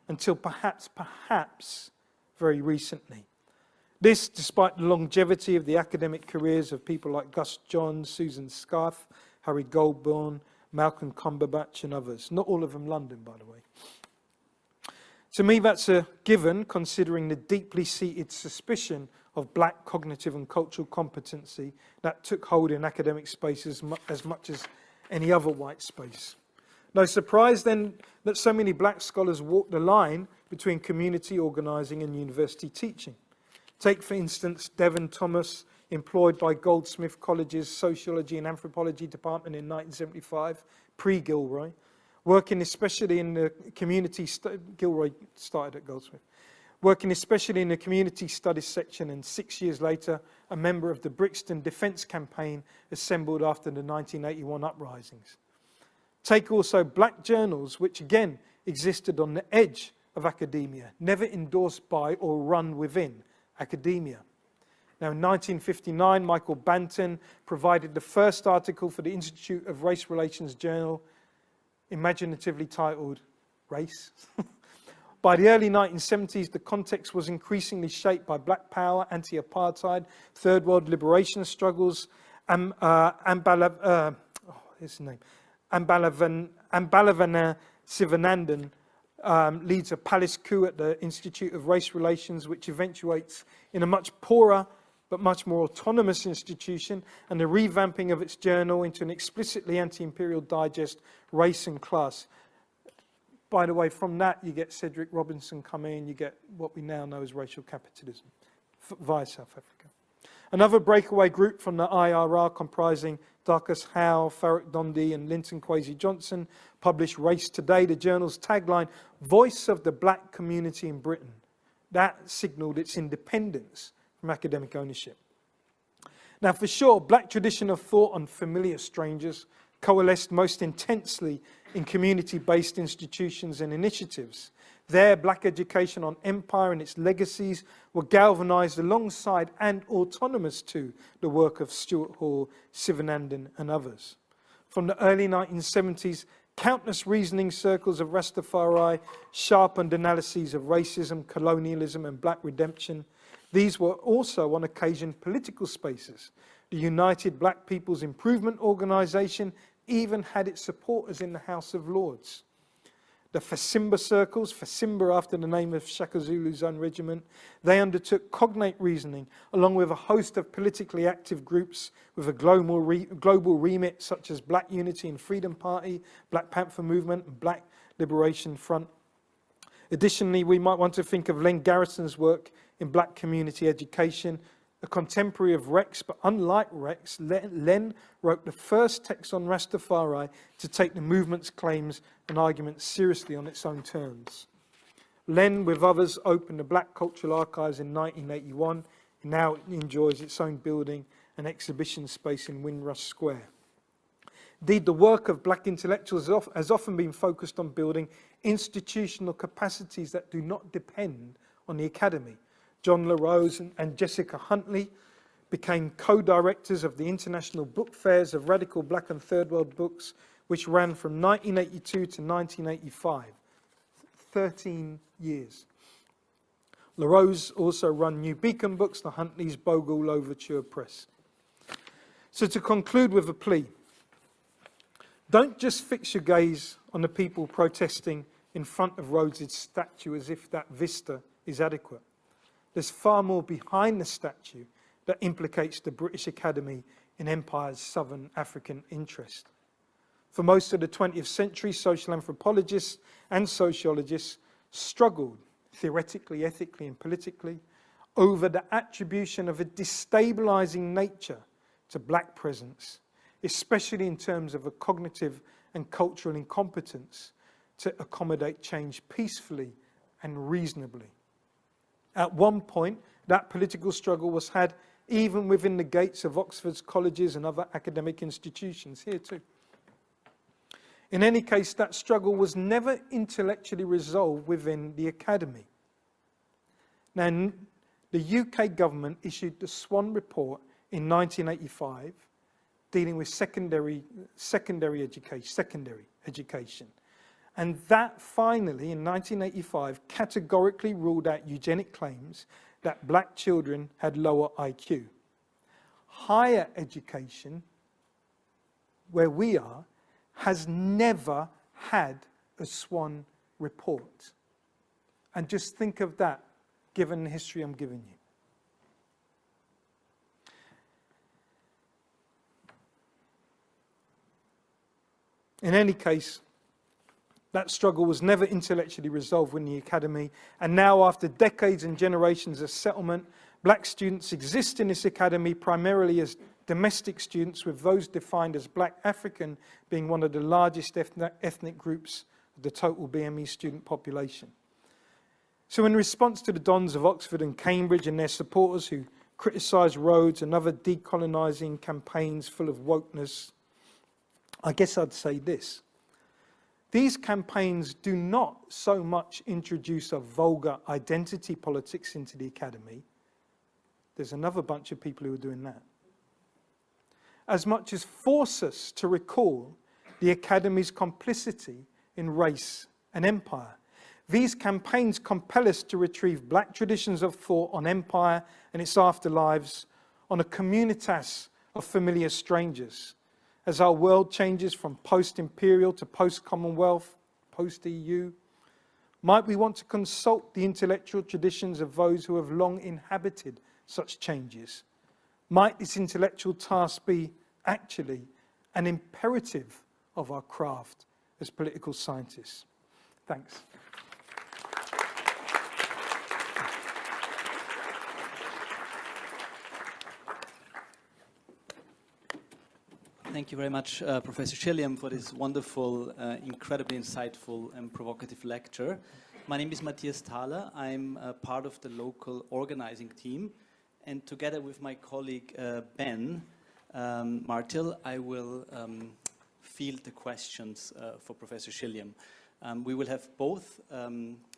until perhaps very recently. This, despite the longevity of the academic careers of people like Gus Johns, Susan Scarfe, Harry Goldborn, Malcolm Cumberbatch and others. Not all of them London, by the way. To me, that's a given, considering the deeply seated suspicion of black cognitive and cultural competency that took hold in academic spaces as much as any other white space. No surprise then that so many black scholars walk the line between community organising and university teaching. Take, for instance, Devon Thomas, employed by Goldsmith College's Sociology and Anthropology Department in 1975, pre-Gilroy, working especially in the community, Gilroy started at Goldsmith, working especially in the community studies section, and 6 years later, a member of the Brixton Defence Campaign assembled after the 1981 uprisings. Take also black journals, which again existed on the edge of academia, never endorsed by or run within academia. Now, in 1959, Michael Banton provided the first article for the Institute of Race Relations journal, imaginatively titled Race. By the early 1970s, the context was increasingly shaped by black power, anti-apartheid, third world liberation struggles, Ambalavana Sivanandan leads a palace coup at the Institute of Race Relations, which eventuates in a much poorer but much more autonomous institution, and the revamping of its journal into an explicitly anti-imperial digest, Race and Class. By the way, from that you get Cedric Robinson come in, you get what we now know as racial capitalism via South Africa. Another breakaway group from the IRR, comprising Darcus Howe, Farrokh Dondi and Linton Kwesi Johnson, published Race Today, the journal's tagline, "Voice of the Black Community in Britain." That signalled its independence from academic ownership. Now, for sure, black tradition of thought on familiar strangers coalesced most intensely in community-based institutions and initiatives. There, black education on empire and its legacies were galvanized alongside and autonomous to the work of Stuart Hall, Sivanandan and others. From the early 1970s, countless reasoning circles of Rastafari sharpened analyses of racism, colonialism and black redemption. These were also, on occasion, political spaces. The United Black People's Improvement Organisation even had its supporters in the House of Lords. The Fasimba circles, Fasimba after the name of Shaka Zulu's own regiment, they undertook cognate reasoning along with a host of politically active groups with a global remit such as Black Unity and Freedom Party, Black Panther Movement and Black Liberation Front. Additionally, we might want to think of Len Garrison's work in black community education, a contemporary of Rex, but unlike Rex, Len wrote the first text on Rastafari to take the movement's claims and arguments seriously on its own terms. Len, with others, opened the Black Cultural Archives in 1981, and now it enjoys its own building and exhibition space in Windrush Square. Indeed, the work of black intellectuals has often been focused on building institutional capacities that do not depend on the academy. John LaRose and Jessica Huntley became co-directors of the International Book Fairs of Radical Black and Third World Books, which ran from 1982 to 1985, 13 years. LaRose also run New Beacon Books, the Huntleys Bogle Overture Press. So to conclude with a plea, don't just fix your gaze on the people protesting in front of Rhodes' statue as if that vista is adequate. There's far more behind the statue that implicates the British Academy in Empire's Southern African interest. For most of the 20th century, social anthropologists and sociologists struggled, theoretically, ethically and politically, over the attribution of a destabilizing nature to black presence, especially in terms of a cognitive and cultural incompetence to accommodate change peacefully and reasonably. At one point, that political struggle was had even within the gates of Oxford's colleges and other academic institutions, here too. In any case, that struggle was never intellectually resolved within the academy. Now, the UK government issued the Swan Report in 1985, dealing with secondary education. And that finally, in 1985, categorically ruled out eugenic claims that black children had lower IQ. Higher education, where we are, has never had a Swan Report. And just think of that, given the history I'm giving you. In any case, that struggle was never intellectually resolved within the academy, and now after decades and generations of settlement, Black students exist in this academy primarily as domestic students, with those defined as Black African being one of the largest ethnic groups of the total BME student population. So in response to the dons of Oxford and Cambridge and their supporters who criticise Rhodes and other decolonising campaigns full of wokeness, I guess I'd say this. These campaigns do not so much introduce a vulgar identity politics into the academy. There's another bunch of people who are doing that. As much as force us to recall the academy's complicity in race and empire. These campaigns compel us to retrieve Black traditions of thought on empire and its afterlives, on a communitas of familiar strangers. As our world changes from post-imperial to post-Commonwealth, post-EU, might we want to consult the intellectual traditions of those who have long inhabited such changes? Might this intellectual task be actually an imperative of our craft as political scientists? Thanks. Thank you very much, Professor Shilliam, for this wonderful, incredibly insightful and provocative lecture. My name is Matthias Thaler. I'm part of the local organizing team. And together with my colleague, Ben Martil, I will field the questions for Professor Shilliam. We will have both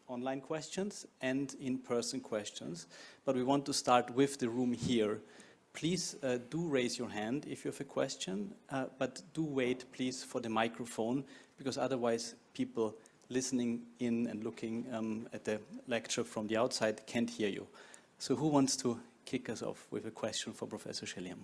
online questions and in-person questions, but we want to start with the room here. Please do raise your hand if you have a question, but do wait, please, for the microphone, because otherwise people listening in and looking at the lecture from the outside can't hear you. So who wants to kick us off with a question for Professor Shilliam?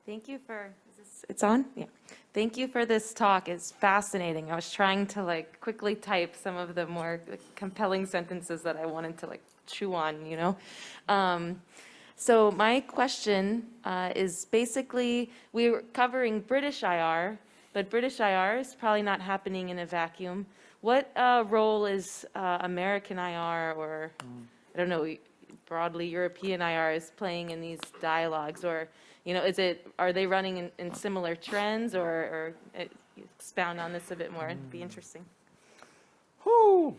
Thank you for, it's on? Yeah. Thank you for this talk. It's fascinating. I was trying to quickly type some of the more compelling sentences that I wanted to chew on, you know? So my question is basically, we were covering British IR, but British IR is probably not happening in a vacuum. What role is American IR or, I don't know, broadly European IR is playing in these dialogues? Or, you know, are they running in similar trends, or expound on this a bit more? It'd be interesting. Whoo!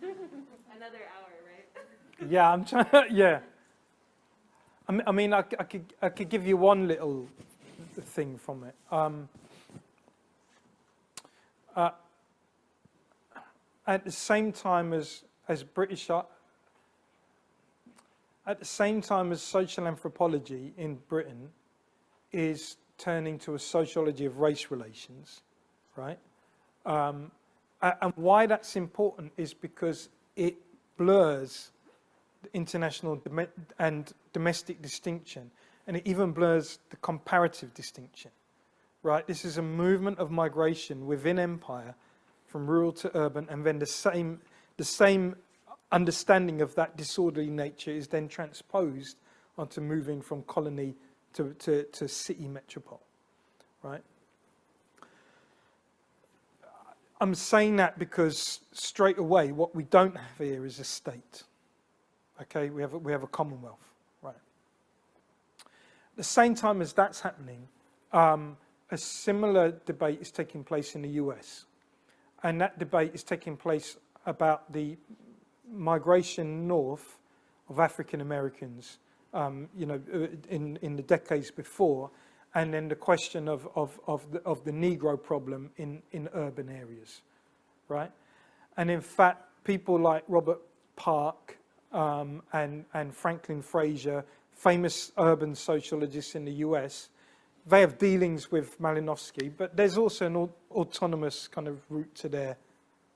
Another hour, right? Yeah, I'm trying. Yeah. I mean, I could give you one little thing from it. At the same time as British, at the same time as social anthropology in Britain is turning to a sociology of race relations, right? And why that's important is because it blurs the international and domestic distinction, and it even blurs the comparative distinction, right? This is a movement of migration within empire from rural to urban, and then the same understanding of that disorderly nature is then transposed onto moving from colony to city metropole, right? I'm saying that because straight away what we don't have here is a state. Okay, we have a commonwealth, right? At the same time as that's happening, a similar debate is taking place in the US, and that debate is taking place about the migration north of African Americans, you know, in the decades before, and then the question of the Negro problem in urban areas, right? And in fact, people like Robert Park and Franklin Frazier, famous urban sociologists in the US, they have dealings with Malinowski, but there's also an autonomous kind of route to their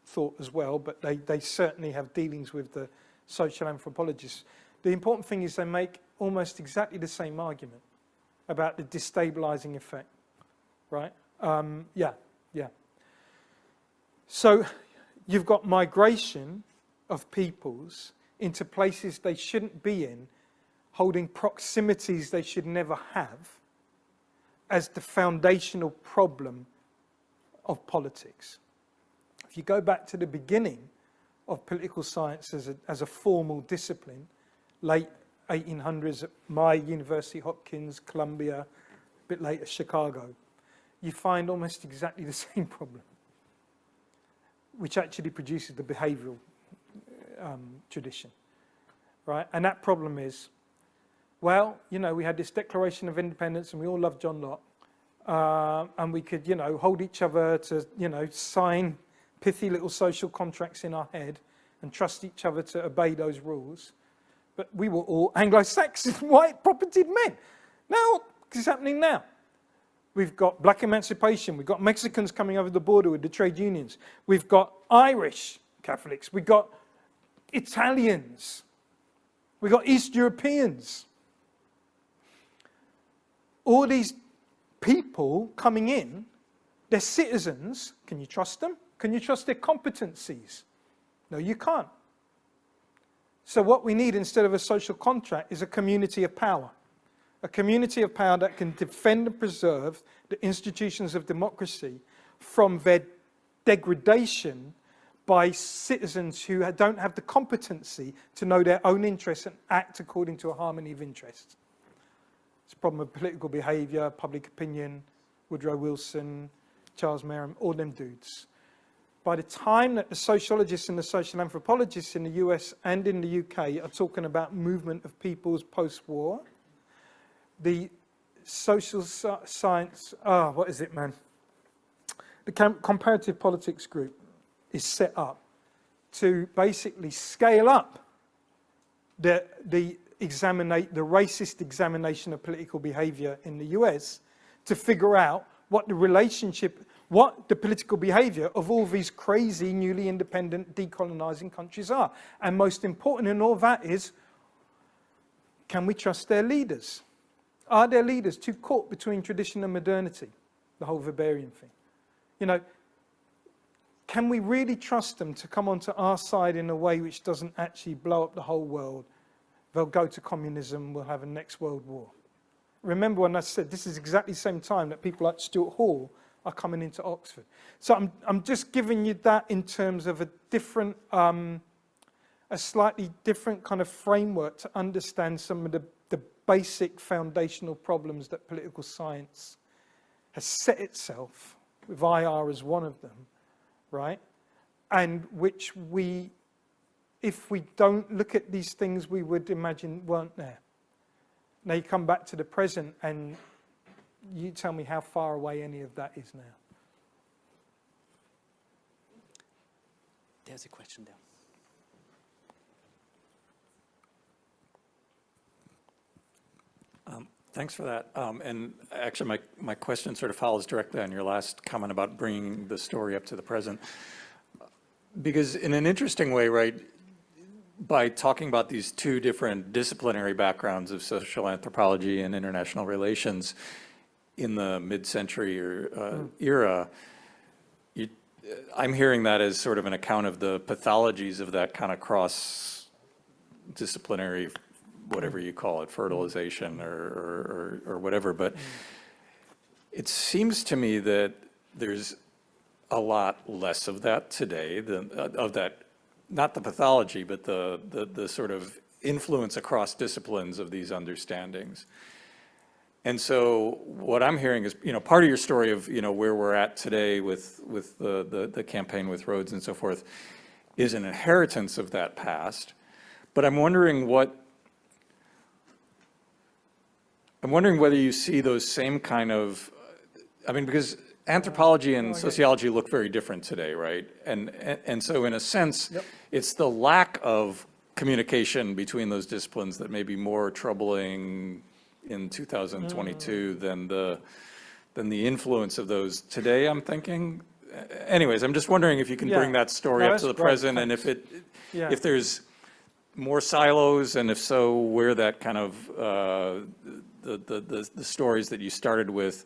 thought as well, but they certainly have dealings with the social anthropologists. The important thing is they make almost exactly the same argument about the destabilizing effect, right? Yeah. So you've got migration of peoples into places they shouldn't be in, holding proximities they should never have, as the foundational problem of politics. If you go back to the beginning of political science as a formal discipline, late 1800s at my university, Hopkins, Columbia, a bit later Chicago, you find almost exactly the same problem, which actually produces the behavioral tradition, right? And that problem is, well, you know, we had this Declaration of Independence and we all loved John Locke, and we could, you know, hold each other to, you know, sign pithy little social contracts in our head and trust each other to obey those rules. But we were all Anglo-Saxon, white, propertied men. Now, what's happening now? We've got black emancipation. We've got Mexicans coming over the border with the trade unions. We've got Irish Catholics. We've got Italians. We've got East Europeans. All these people coming in, they're citizens. Can you trust them? Can you trust their competencies? No, you can't. So what we need instead of a social contract is a community of power. A community of power that can defend and preserve the institutions of democracy from their degradation by citizens who don't have the competency to know their own interests and act according to a harmony of interests. It's a problem of political behavior, public opinion, Woodrow Wilson, Charles Merriam, all them dudes. By the time that the sociologists and the social anthropologists in the US and in the UK are talking about movement of peoples post-war, the social science, what is it, man? The comparative politics group is set up to basically scale up the racist examination of political behavior in the US to figure out what the relationship, what the political behavior of all these crazy, newly independent, decolonizing countries are. And most important in all that is, can we trust their leaders? Are their leaders too caught between tradition and modernity? The whole Weberian thing. You know, can we really trust them to come onto our side in a way which doesn't actually blow up the whole world? They'll go to communism, we'll have a next world war. Remember when I said this is exactly the same time that people like Stuart Hall are coming into Oxford. So I'm just giving you that in terms of a different, a slightly different kind of framework to understand some of the basic foundational problems that political science has set itself, with IR as one of them, right? And which we, if we don't look at these things, we would imagine weren't there. Now you come back to the present and you tell me how far away any of that is now. There's a question there. Thanks for that. And actually, my question sort of follows directly on your last comment about bringing the story up to the present. Because in an interesting way, right, by talking about these two different disciplinary backgrounds of social anthropology and international relations in the mid-century era, I'm hearing that as sort of an account of the pathologies of that kind of cross-disciplinary, whatever you call it, fertilization or whatever. But it seems to me that there's a lot less of that today, of that, not the pathology, but the sort of influence across disciplines of these understandings. And so what I'm hearing is, you know, part of your story of, you know, where we're at today with the campaign with Rhodes and so forth is an inheritance of that past. But I'm wondering whether you see those same kind of, I mean, because anthropology and sociology look very different today, right? And so in a sense, it's the lack of communication between those disciplines that may be more troubling in 2022 than the influence of those today, I'm thinking. Anyways, I'm just wondering if you can bring that story up to the present, and if there's more silos, and if so, where that kind of the stories that you started with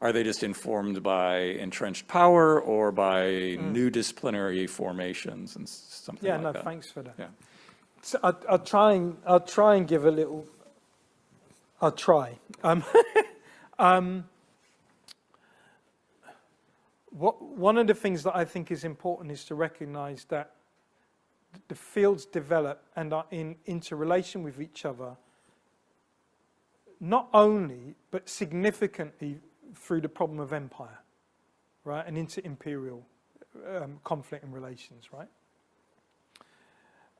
are they just informed by entrenched power or by new disciplinary formations and something like that? Yeah, no, thanks for that. Yeah. So I'll try and give a little. I'll try. One of the things that I think is important is to recognize that the fields develop and are in interrelation with each other, not only, but significantly through the problem of empire, right? And inter-imperial conflict and relations, right?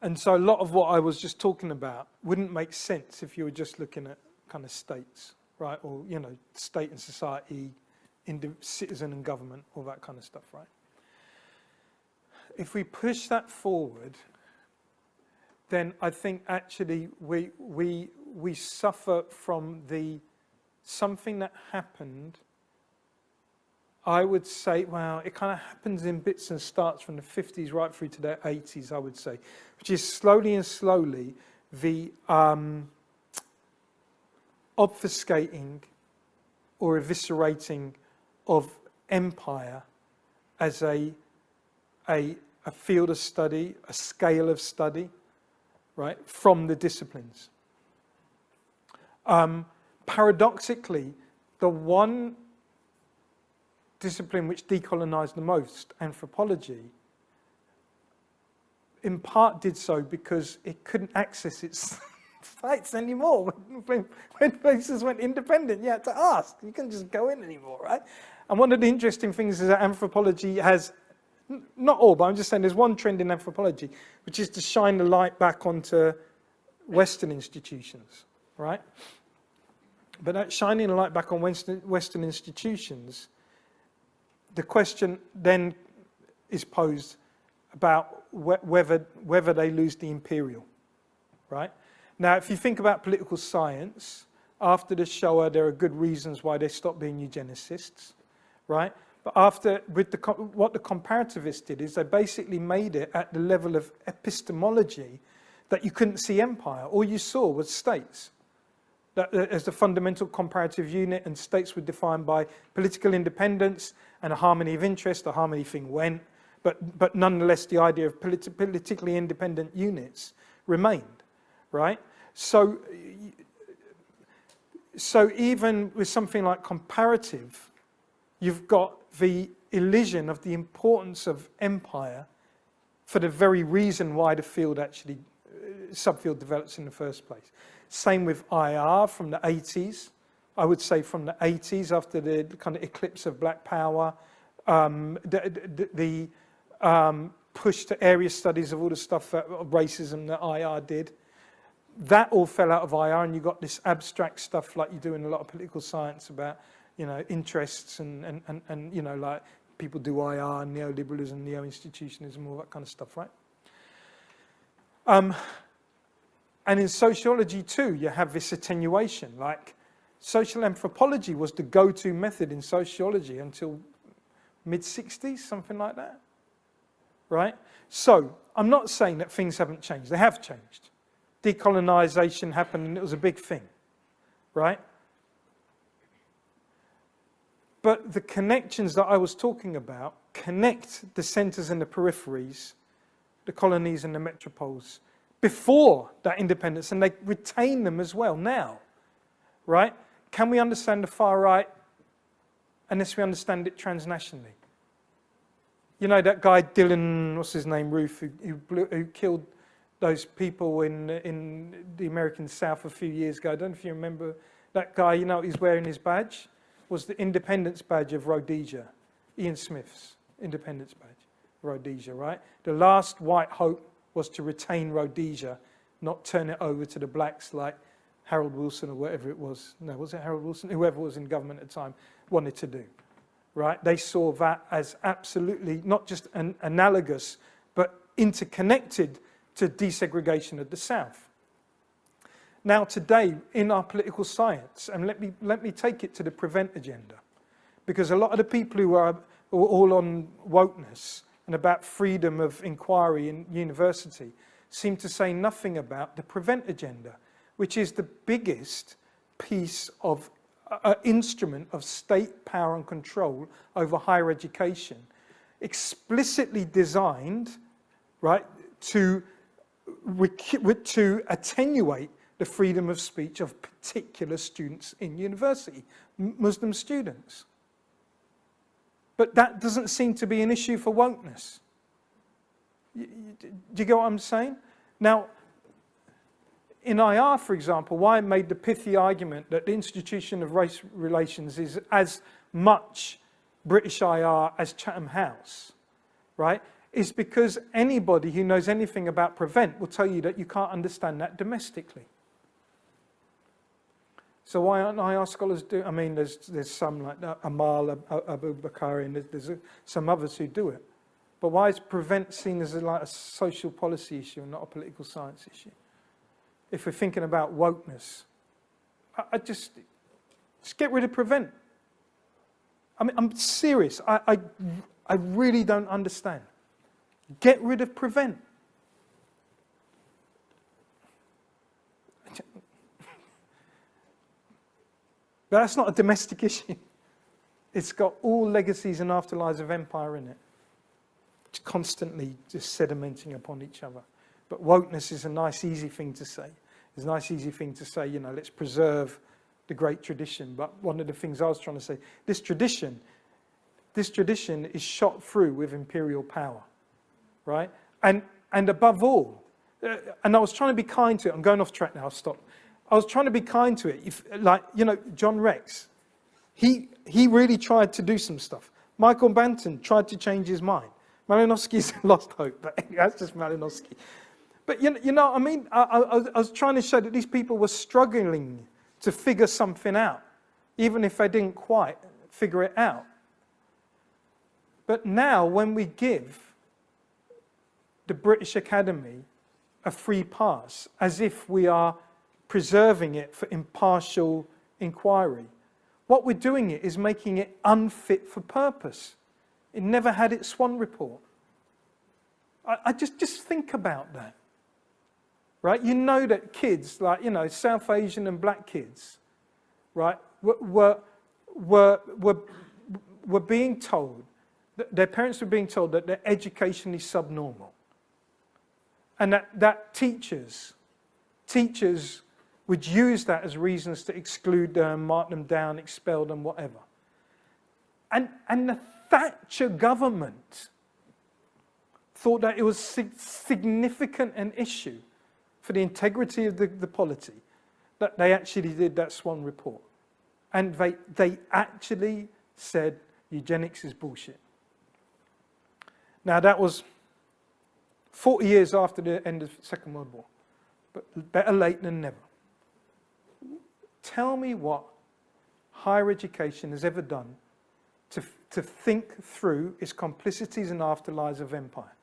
And so a lot of what I was just talking about wouldn't make sense if you were just looking at kind of states, right? Or, you know, state and society, citizen and government, all that kind of stuff, right? If we push that forward, then I think actually we suffer from something that happened. I would say, well, it kind of happens in bits and starts from the 50s right through to the 80s, I would say, which is slowly and slowly the obfuscating or eviscerating of empire as a field of study, a scale of study, right, from the disciplines. Paradoxically, the one discipline which decolonized the most, anthropology, in part did so because it couldn't access its sites anymore. When places went independent, you had to ask. You couldn't just go in anymore, right? And one of the interesting things is that anthropology has, not all, but I'm just saying there's one trend in anthropology, which is to shine the light back onto Western institutions, right? But that shining the light back on Western institutions, the question then is posed about whether they lose the imperial, right? Now, if you think about political science, after the Shoah, there are good reasons why they stopped being eugenicists, right? But what the comparativists did is they basically made it at the level of epistemology that you couldn't see empire. All you saw was states. That as the fundamental comparative unit, and states were defined by political independence and a harmony of interest. The harmony thing went, but nonetheless the idea of politically independent units remained, right? So even with something like comparative, you've got the illusion of the importance of empire for the very reason why the field actually, subfield develops in the first place. Same with IR from the 80s. I would say from the 80s, after the kind of eclipse of black power, the push to area studies of all the stuff of racism that IR did, that all fell out of IR, and you got this abstract stuff like you do in a lot of political science about, you know, interests and you know, like people do IR, neoliberalism, neo-institutionalism, all that kind of stuff, right? And in sociology too, you have this attenuation. Like social anthropology was the go-to method in sociology until mid-60s, something like that, right? So I'm not saying that things haven't changed. They have changed. Decolonization happened and it was a big thing, right? But the connections that I was talking about connect the centers and the peripheries, the colonies and the metropoles, before that independence, and they retain them as well now, right? Can we understand the far right unless we understand it transnationally? You know that guy Dylan, what's his name, Roof, who killed those people in the American South a few years ago. I don't know if you remember that guy. You know what he's wearing his badge? Was the independence badge of Rhodesia, Ian Smith's independence badge, Rhodesia, right? The last white hope was to retain Rhodesia, not turn it over to the blacks like Harold Wilson or whatever it was. No, was it Harold Wilson? Whoever was in government at the time wanted to do, right? They saw that as absolutely not just analogous, but interconnected to desegregation of the South. Now today, in our political science, and let me take it to the prevent agenda, because a lot of the people who are all on wokeness and about freedom of inquiry in university seem to say nothing about the prevent agenda, which is the biggest piece of an instrument of state power and control over higher education, explicitly designed, right, to attenuate the freedom of speech of particular students in university, Muslim students. But that doesn't seem to be an issue for wokeness. Do you get what I'm saying? Now, in IR, for example, why I made the pithy argument that the institution of race relations is as much British IR as Chatham House, right, is because anybody who knows anything about Prevent will tell you that you can't understand that domestically. So why aren't IR scholars do? I mean, there's some like Amal Abu Bakari, and there's some others who do it. But why is Prevent seen as like a social policy issue and not a political science issue? If we're thinking about wokeness, I just get rid of Prevent. I mean, I'm serious. I really don't understand. Get rid of Prevent. But that's not a domestic issue. It's got all legacies and afterlives of empire in it. It's constantly just sedimenting upon each other. But wokeness is a nice, easy thing to say. It's a nice, easy thing to say, you know, let's preserve the great tradition. But one of the things I was trying to say, this tradition is shot through with imperial power, right? And above all, and I was trying to be kind to it. I'm going off track now, I'll stop. I was trying to be kind to it. If, like, you know, John Rex, he really tried to do some stuff. Michael Banton tried to change his mind. Malinowski's lost hope, but that's just Malinowski. But you know, I mean, I was trying to show that these people were struggling to figure something out, even if they didn't quite figure it out. But now, when we give the British Academy a free pass, as if we are preserving it for impartial inquiry, what we're doing is making it unfit for purpose. It never had its Swan report. I just think about that. Right, you know that kids, like, you know, South Asian and black kids, right, were being told, their parents were being told that they're educationally subnormal, and that teachers would use that as reasons to exclude them, mark them down, expel them, whatever. And the Thatcher government thought that it was significant an issue for the integrity of the polity, that they actually did that Swan report. And they actually said eugenics is bullshit. Now that was 40 years after the end of the Second World War, but better late than never. Tell me what higher education has ever done to think through its complicities and afterlives of empire.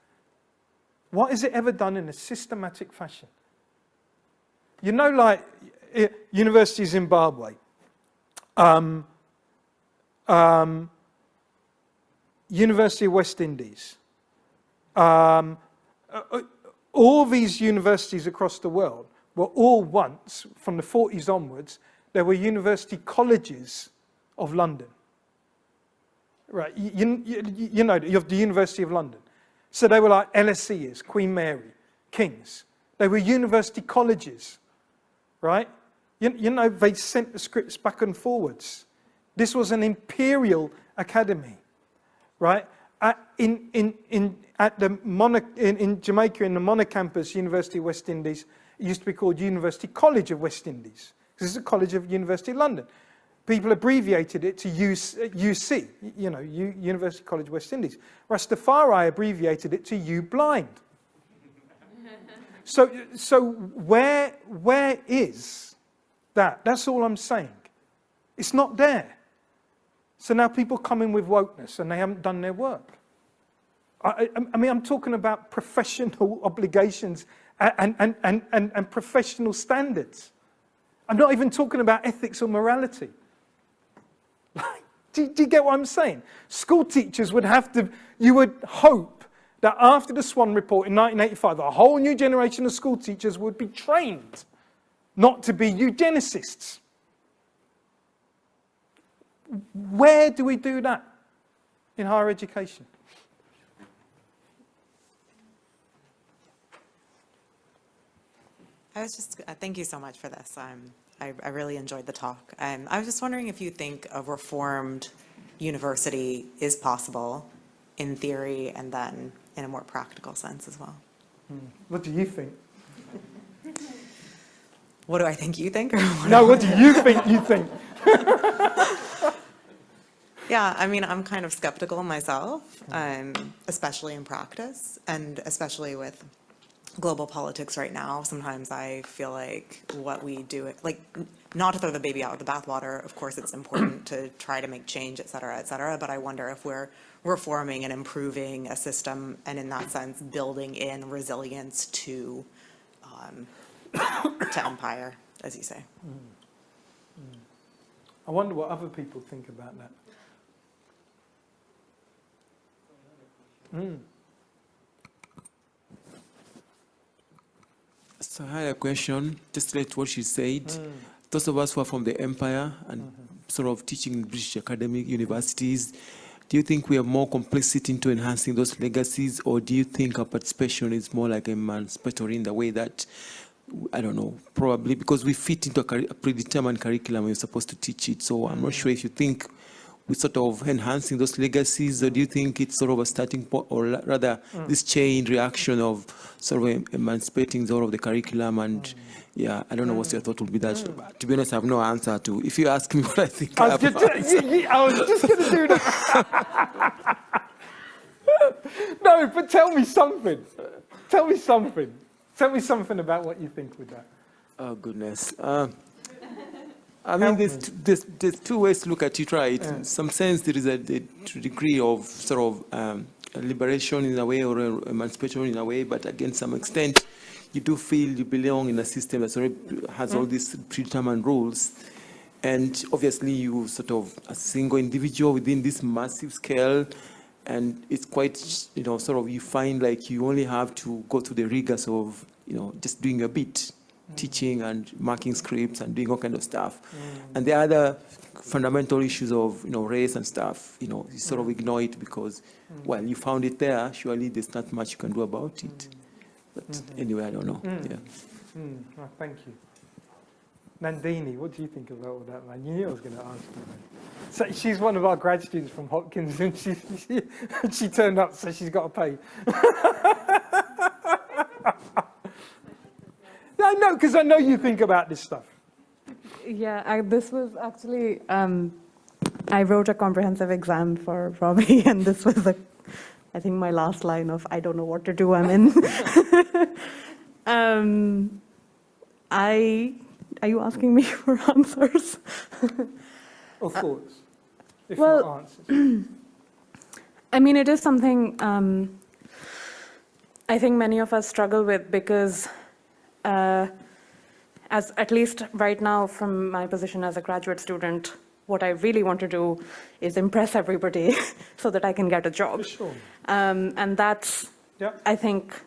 What has it ever done in a systematic fashion? You know, like University of Zimbabwe, University of West Indies, all these universities across the world were all once, from the 40s onwards, there were university colleges of London. Right, you know, you have the University of London. So they were like LSE, Queen Mary, King's. They were university colleges. Right? You know, they sent the scripts back and forwards. This was an imperial academy, right? In Jamaica, in the Mona campus, University of West Indies, it used to be called University College of West Indies. This is a college of University of London. People abbreviated it to UC, you know, University College of West Indies. Rastafari abbreviated it to U Blind. So where is that? That's all I'm saying. It's not there. So now people come in with wokeness and they haven't done their work. I mean, I'm talking about professional obligations and professional standards. I'm not even talking about ethics or morality. Do you get what I'm saying? School teachers would have to, you would hope that after the Swan report in 1985, a whole new generation of school teachers would be trained not to be eugenicists. Where do we do that in higher education? Thank you so much for this. I really enjoyed the talk. I was just wondering if you think a reformed university is possible in theory and then in a more practical sense as well. What do you think? What do I think you think? Or What do you think you think? Yeah, I mean, I'm kind of skeptical myself, especially in practice, and especially with global politics right now. Sometimes I feel like what we do, like, not to throw the baby out with the bathwater, of course it's important to try to make change, et cetera, but I wonder if we're reforming and improving a system, and in that sense, building in resilience to empire, as you say. I wonder what other people think about that. So I had a question, just like what she said. Those of us who are from the empire and sort of teaching in British academic universities, do you think we have more complicity into enhancing those legacies, or do you think our participation is more like emancipatory in the way that, I don't know, probably because we fit into a predetermined curriculum and we're supposed to teach it. So I'm not sure if you think we're sort of enhancing those legacies, or do you think it's sort of a starting point, or rather this chain reaction of sort of emancipating sort of the curriculum and yeah, I don't know what your thought would be. That, to be honest, I have no answer to. If you ask me what I think, I was just going to do that. No, but tell me something. Tell me something. Tell me something about what you think with that. Oh, goodness. I mean, there's two ways to look at it, right? In some sense, there is a degree of sort of liberation in a way, or emancipation in a way, but again, some extent, you do feel you belong in a system that already has all these predetermined rules. And obviously, you sort of a single individual within this massive scale, and it's quite, sort of, you find like you only have to go through the rigors of, just doing a bit. Teaching and marking scripts and doing all kind of stuff. And the other fundamental issues of race and stuff, you sort of ignore it because, well, you found it there, surely there's not much you can do about it. But anyway, I don't know. Yeah. Oh, thank you. Nandini, what do you think about all that, man? You knew I was going to ask you, man. So she's one of our grad students from Hopkins, and she turned up, so she's got to pay. I know, because I know you think about this stuff. Yeah, this was actually, I wrote a comprehensive exam for Robbie, and this was, I think, my last line of, I don't know what to do, I'm in. Are you asking me for answers? Or thoughts, if well, not answers. I mean, it is something I think many of us struggle with because as at least right now from my position as a graduate student, what I really want to do is impress everybody so that I can get a job. For sure. And that's, I think,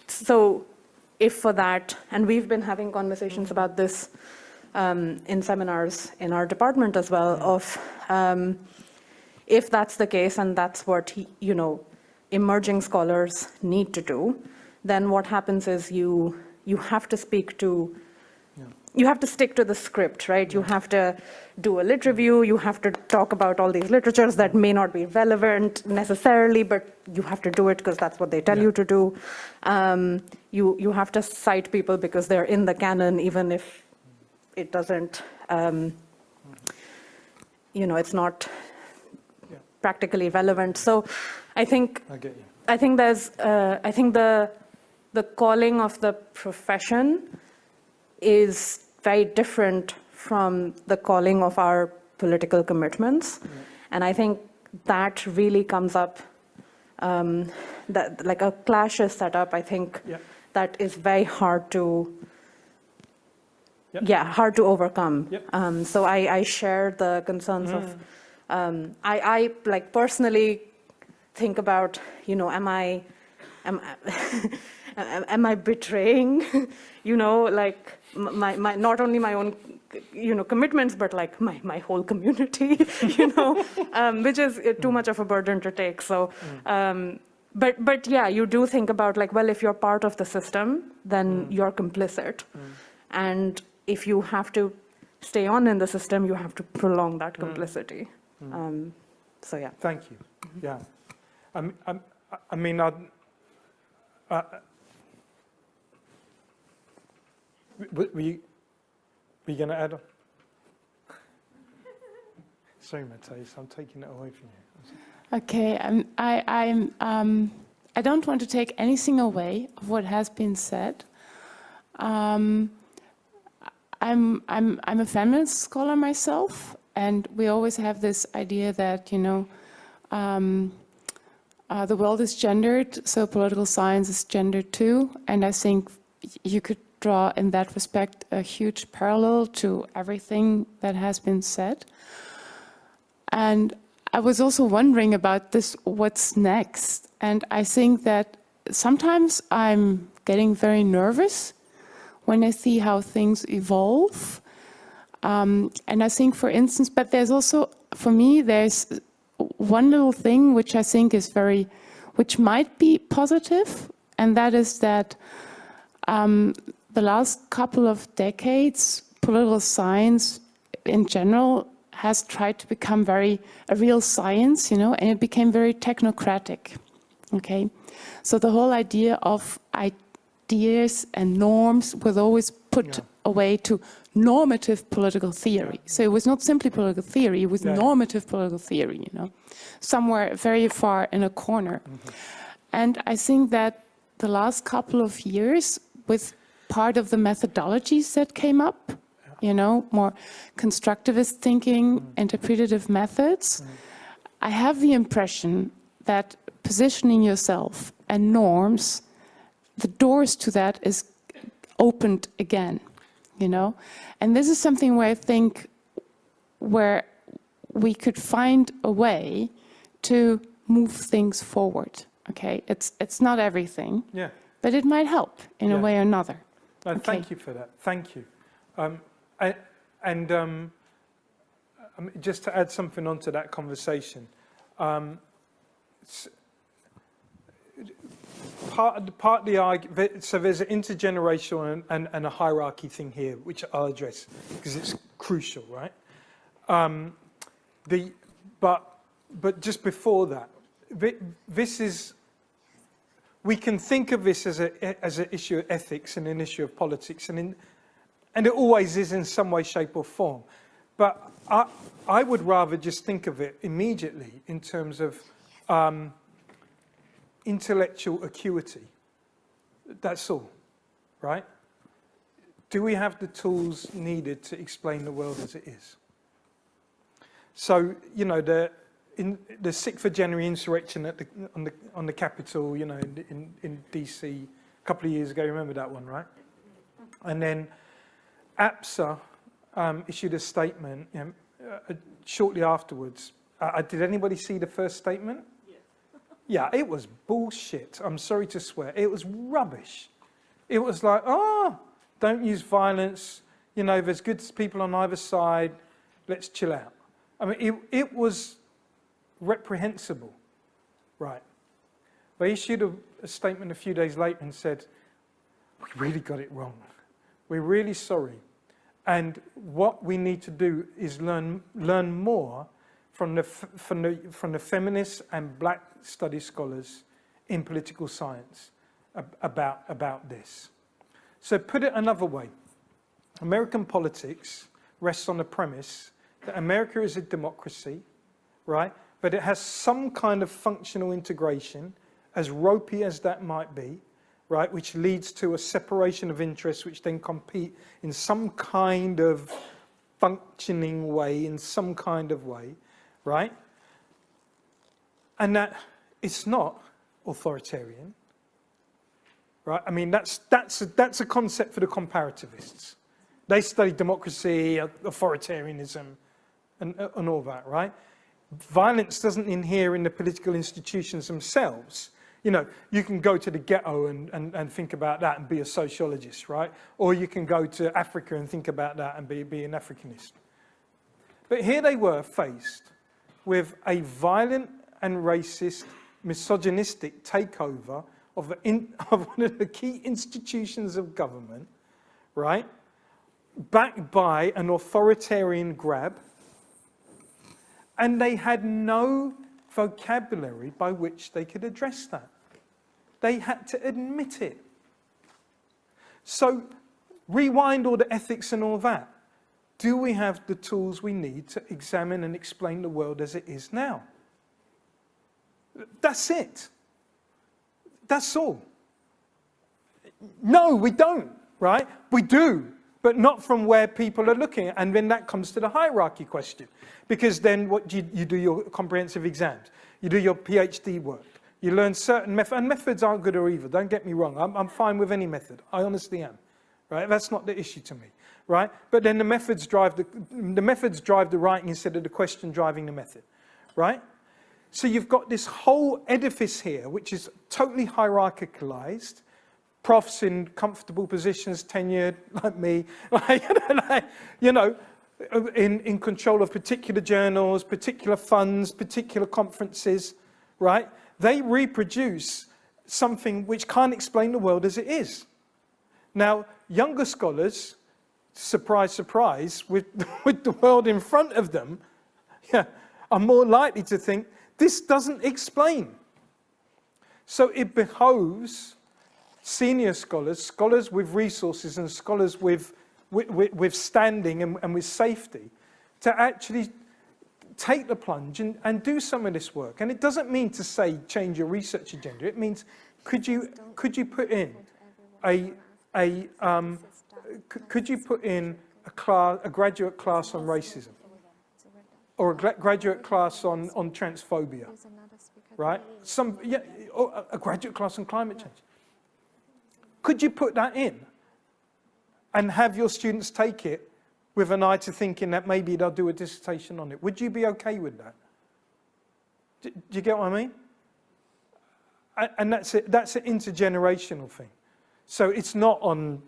so if for that, and we've been having conversations about this in seminars in our department as well, of if that's the case and that's what, emerging scholars need to do, then what happens is you have to speak to, you have to stick to the script, right? You have to do a lit review, you have to talk about all these literatures that may not be relevant necessarily, but you have to do it because that's what they tell you to do. You have to cite people because they're in the canon, even if it doesn't, it's not practically relevant. So I think, there's, I think the calling of the profession is very different from the calling of our political commitments. And I think that really comes up, that like a clash is set up, I think that is very hard to, hard to overcome. So I share the concerns of, I like personally think about, am I betraying, like my not only my own, commitments, but like my whole community, which is too much of a burden to take. So, but yeah, you do think about like, well, if you're part of the system, then you're complicit. And if you have to stay on in the system, you have to prolong that complicity. So yeah. Thank you. Yeah. I mean, were you going to add on? Sorry, Matthias, I'm taking it away from you. Okay, I don't want to take anything away of what has been said. I'm a feminist scholar myself, and we always have this idea that the world is gendered, so political science is gendered too. And I think you could draw, in that respect, a huge parallel to everything that has been said. And I was also wondering about this, what's next? And I think that sometimes I'm getting very nervous when I see how things evolve. And I think, for instance, but there's also, for me, there's one little thing which I think is which might be positive, and that is that the last couple of decades, political science in general has tried to become a real science, and it became very technocratic, okay? So the whole idea of ideas and norms was always put away to normative political theory. So it was not simply political theory, it was normative political theory, somewhere very far in a corner. And I think that the last couple of years, with part of the methodologies that came up, more constructivist thinking, interpretative methods, I have the impression that positioning yourself and norms, the doors to that is opened again, and this is something where I think where we could find a way to move things forward. Okay, it's not everything, but it might help in a way or another. No, thank you for that. Thank you. Just to add something onto that conversation, part of the argument, so there's an intergenerational and a hierarchy thing here, which I'll address because it's crucial, right? But just before that, this is, we can think of this as an issue of ethics and an issue of politics, and it always is in some way, shape, or form. But I would rather just think of it immediately in terms of intellectual acuity. That's all, right? Do we have the tools needed to explain the world as it is? So, the 6th of January insurrection on the Capitol, in DC a couple of years ago, remember that one, right? And then APSA issued a statement shortly afterwards. Did anybody see the first statement? Yeah, it was bullshit. I'm sorry to swear. It was rubbish. It was like, don't use violence. There's good people on either side. Let's chill out. I mean, it was reprehensible, right? They issued a statement a few days later and said, we really got it wrong. We're really sorry. And what we need to do is learn more from the feminists and black study scholars in political science about this. So put it another way, American politics rests on the premise that America is a democracy, right? But it has some kind of functional integration, as ropey as that might be, right? Which leads to a separation of interests, which then compete in some kind of functioning way, in some kind of way, right? And that it's not authoritarian, right? I mean, that's a concept for the comparativists. They study democracy, authoritarianism, and all that, right? Violence doesn't inhere in the political institutions themselves. You know, you can go to the ghetto and think about that and be a sociologist, right? Or you can go to Africa and think about that and be an Africanist. But here they were faced with a violent and racist, misogynistic takeover of one of the key institutions of government, right? Backed by an authoritarian grab. And they had no vocabulary by which they could address that. They had to admit it. So rewind all the ethics and all that. Do we have the tools we need to examine and explain the world as it is now? That's it. That's all. No, we don't, right? We do, but not from where people are looking. And then that comes to the hierarchy question. Because then what you do your comprehensive exams, you do your PhD work, you learn certain methods, and methods aren't good or evil, don't get me wrong, I'm fine with any method, I honestly am, right? That's not the issue to me, right? But then the methods drive the writing instead of the question driving the method, right? So you've got this whole edifice here, which is totally hierarchicalized, profs in comfortable positions, tenured, like me, you know, in control of particular journals, particular funds, particular conferences, right? They reproduce something which can't explain the world as it is. Now, younger scholars, surprise, surprise, with the world in front of them, are more likely to think, this doesn't explain. So it behoves senior scholars, scholars with resources and scholars with standing and with safety, to actually take the plunge and do some of this work. And it doesn't mean to say change your research agenda. It means could you put in a graduate class on racism, or a graduate class on transphobia, right? Or a graduate class on climate change. Could you put that in and have your students take it with an eye to thinking that maybe they'll do a dissertation on it? Would you be okay with that? Do you get what I mean? And that's it. That's an intergenerational thing. So it's not on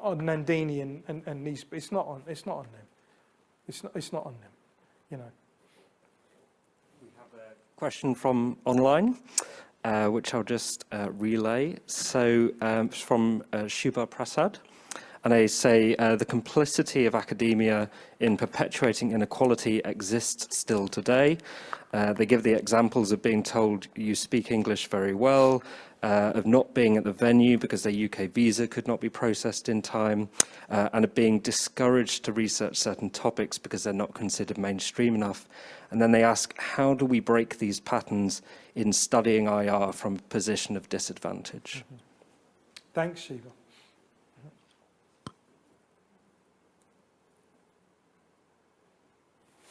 Nandini and these. It's not on them. It's not on them. You know. We have a question from online, which I'll just relay. So it's from Shubha Prasad. And they say the complicity of academia in perpetuating inequality exists still today. They give the examples of being told you speak English very well, of not being at the venue because their UK visa could not be processed in time, and of being discouraged to research certain topics because they're not considered mainstream enough. And then they ask, how do we break these patterns in studying IR from a position of disadvantage? Mm-hmm. Thanks, Shiva.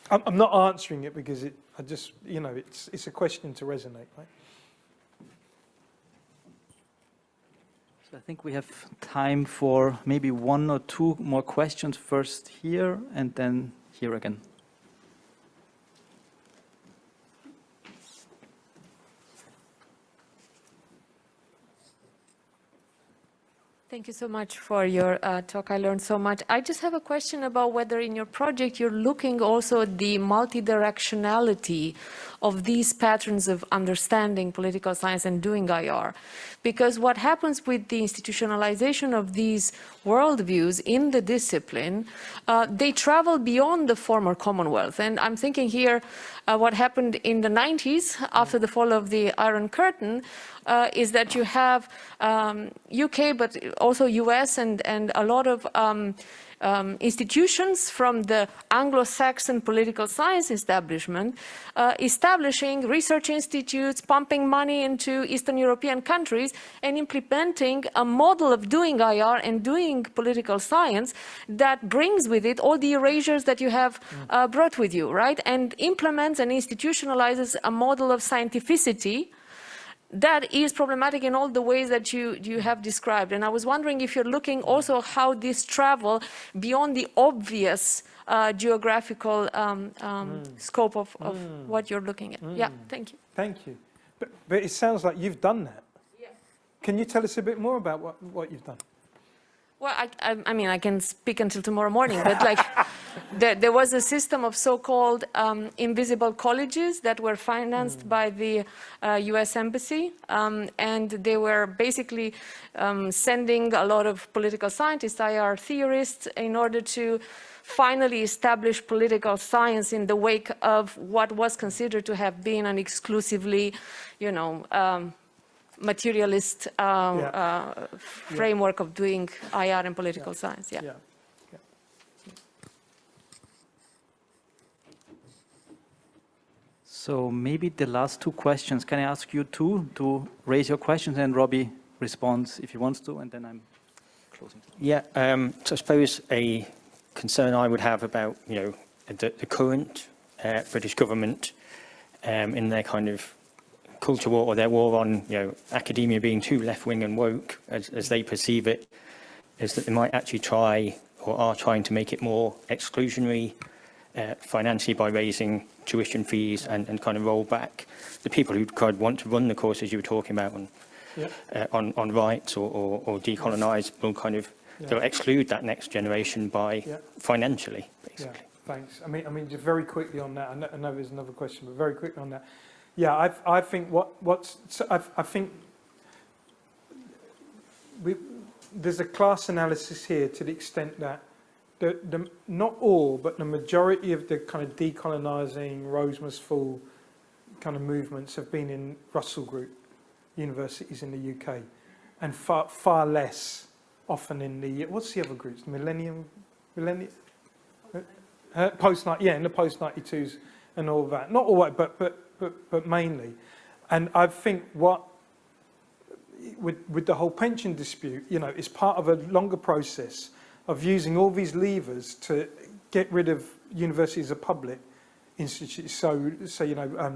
I'm not answering it because it's a question to resonate, right? So I think we have time for maybe one or two more questions, first here and then here again. Thank you so much for your talk. I learned so much. I just have a question about whether in your project you're looking also at the multidirectionality of these patterns of understanding political science and doing IR. Because what happens with the institutionalization of these worldviews in the discipline, they travel beyond the former Commonwealth. And I'm thinking here what happened in the 90s after the fall of the Iron Curtain, is that you have UK, but also US and a lot of institutions from the Anglo-Saxon political science establishment establishing research institutes, pumping money into Eastern European countries and implementing a model of doing IR and doing political science that brings with it all the erasures that you have brought with you, right? And implements and institutionalizes a model of scientificity that is problematic in all the ways that you have described. And I was wondering if you're looking also how this travel beyond the obvious geographical scope of what you're looking at. Yeah, thank you. Thank you. But it sounds like you've done that. Yeah. Can you tell us a bit more about what you've done? Well, I mean, I can speak until tomorrow morning, but like there was a system of so-called invisible colleges that were financed by the US Embassy, and they were basically sending a lot of political scientists, IR theorists, in order to finally establish political science in the wake of what was considered to have been an exclusively, you know, materialist framework of doing IR and political science. Yeah. So maybe the last two questions. Can I ask you two to raise your questions, and Robbie responds if he wants to, and then I'm closing. Yeah. So I suppose a concern I would have about the current British government in their kind of culture war, or their war on academia being too left-wing and woke as they perceive it, is that they might actually try, or are trying, to make it more exclusionary financially by raising tuition fees and kind of roll back the people who kind of want to run the courses you were talking about on rights or decolonise. Will kind of they'll exclude that next generation by financially, basically. Thanks. I mean, just very quickly on that. I know there's another question, but very quickly on that. Yeah, I think I think there's a class analysis here to the extent that not all, but the majority of the kind of decolonising, Rose must fall kind of movements have been in Russell Group universities in the UK, and far less often in the, what's the other groups? Millennium, in the post-92s and all that. Not all that, but mainly. And I think with the whole pension dispute, it's part of a longer process of using all these levers to get rid of universities as public institutes. So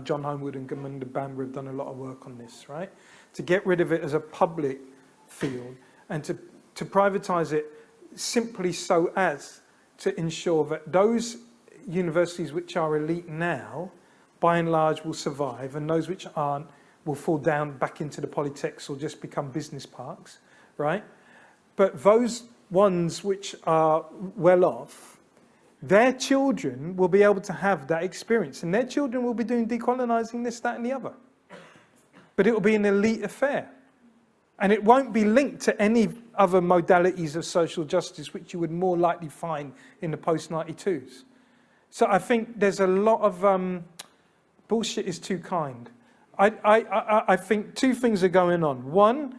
John Homewood and Gamunda Bamber have done a lot of work on this, right? To get rid of it as a public field and to privatise it simply so as to ensure that those universities which are elite now, by and large, will survive, and those which aren't will fall down back into the polytechs or just become business parks, right? But those ones which are well off, their children will be able to have that experience, and their children will be doing decolonising, this, that, and the other. But it will be an elite affair. And it won't be linked to any other modalities of social justice, which you would more likely find in the post-92s. So I think there's a lot of bullshit is too kind. I think two things are going on. One,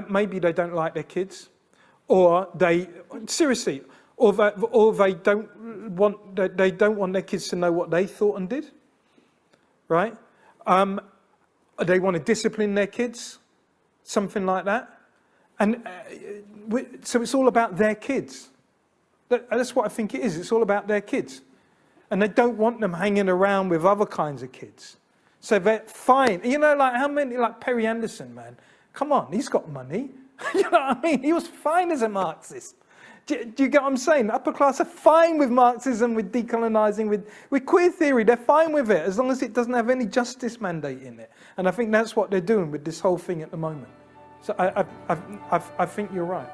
maybe they don't like their kids, or they seriously, or they don't want their kids to know what they thought and did, right? They want to discipline their kids, something like that, and so it's all about their kids. That's what I think it is. It's all about their kids. And they don't want them hanging around with other kinds of kids. So they're fine. Like how many, like Perry Anderson, man. Come on, he's got money. You know what I mean? He was fine as a Marxist. Do you get what I'm saying? The upper class are fine with Marxism, with decolonising, with queer theory. They're fine with it, as long as it doesn't have any justice mandate in it. And I think that's what they're doing with this whole thing at the moment. So I think you're right.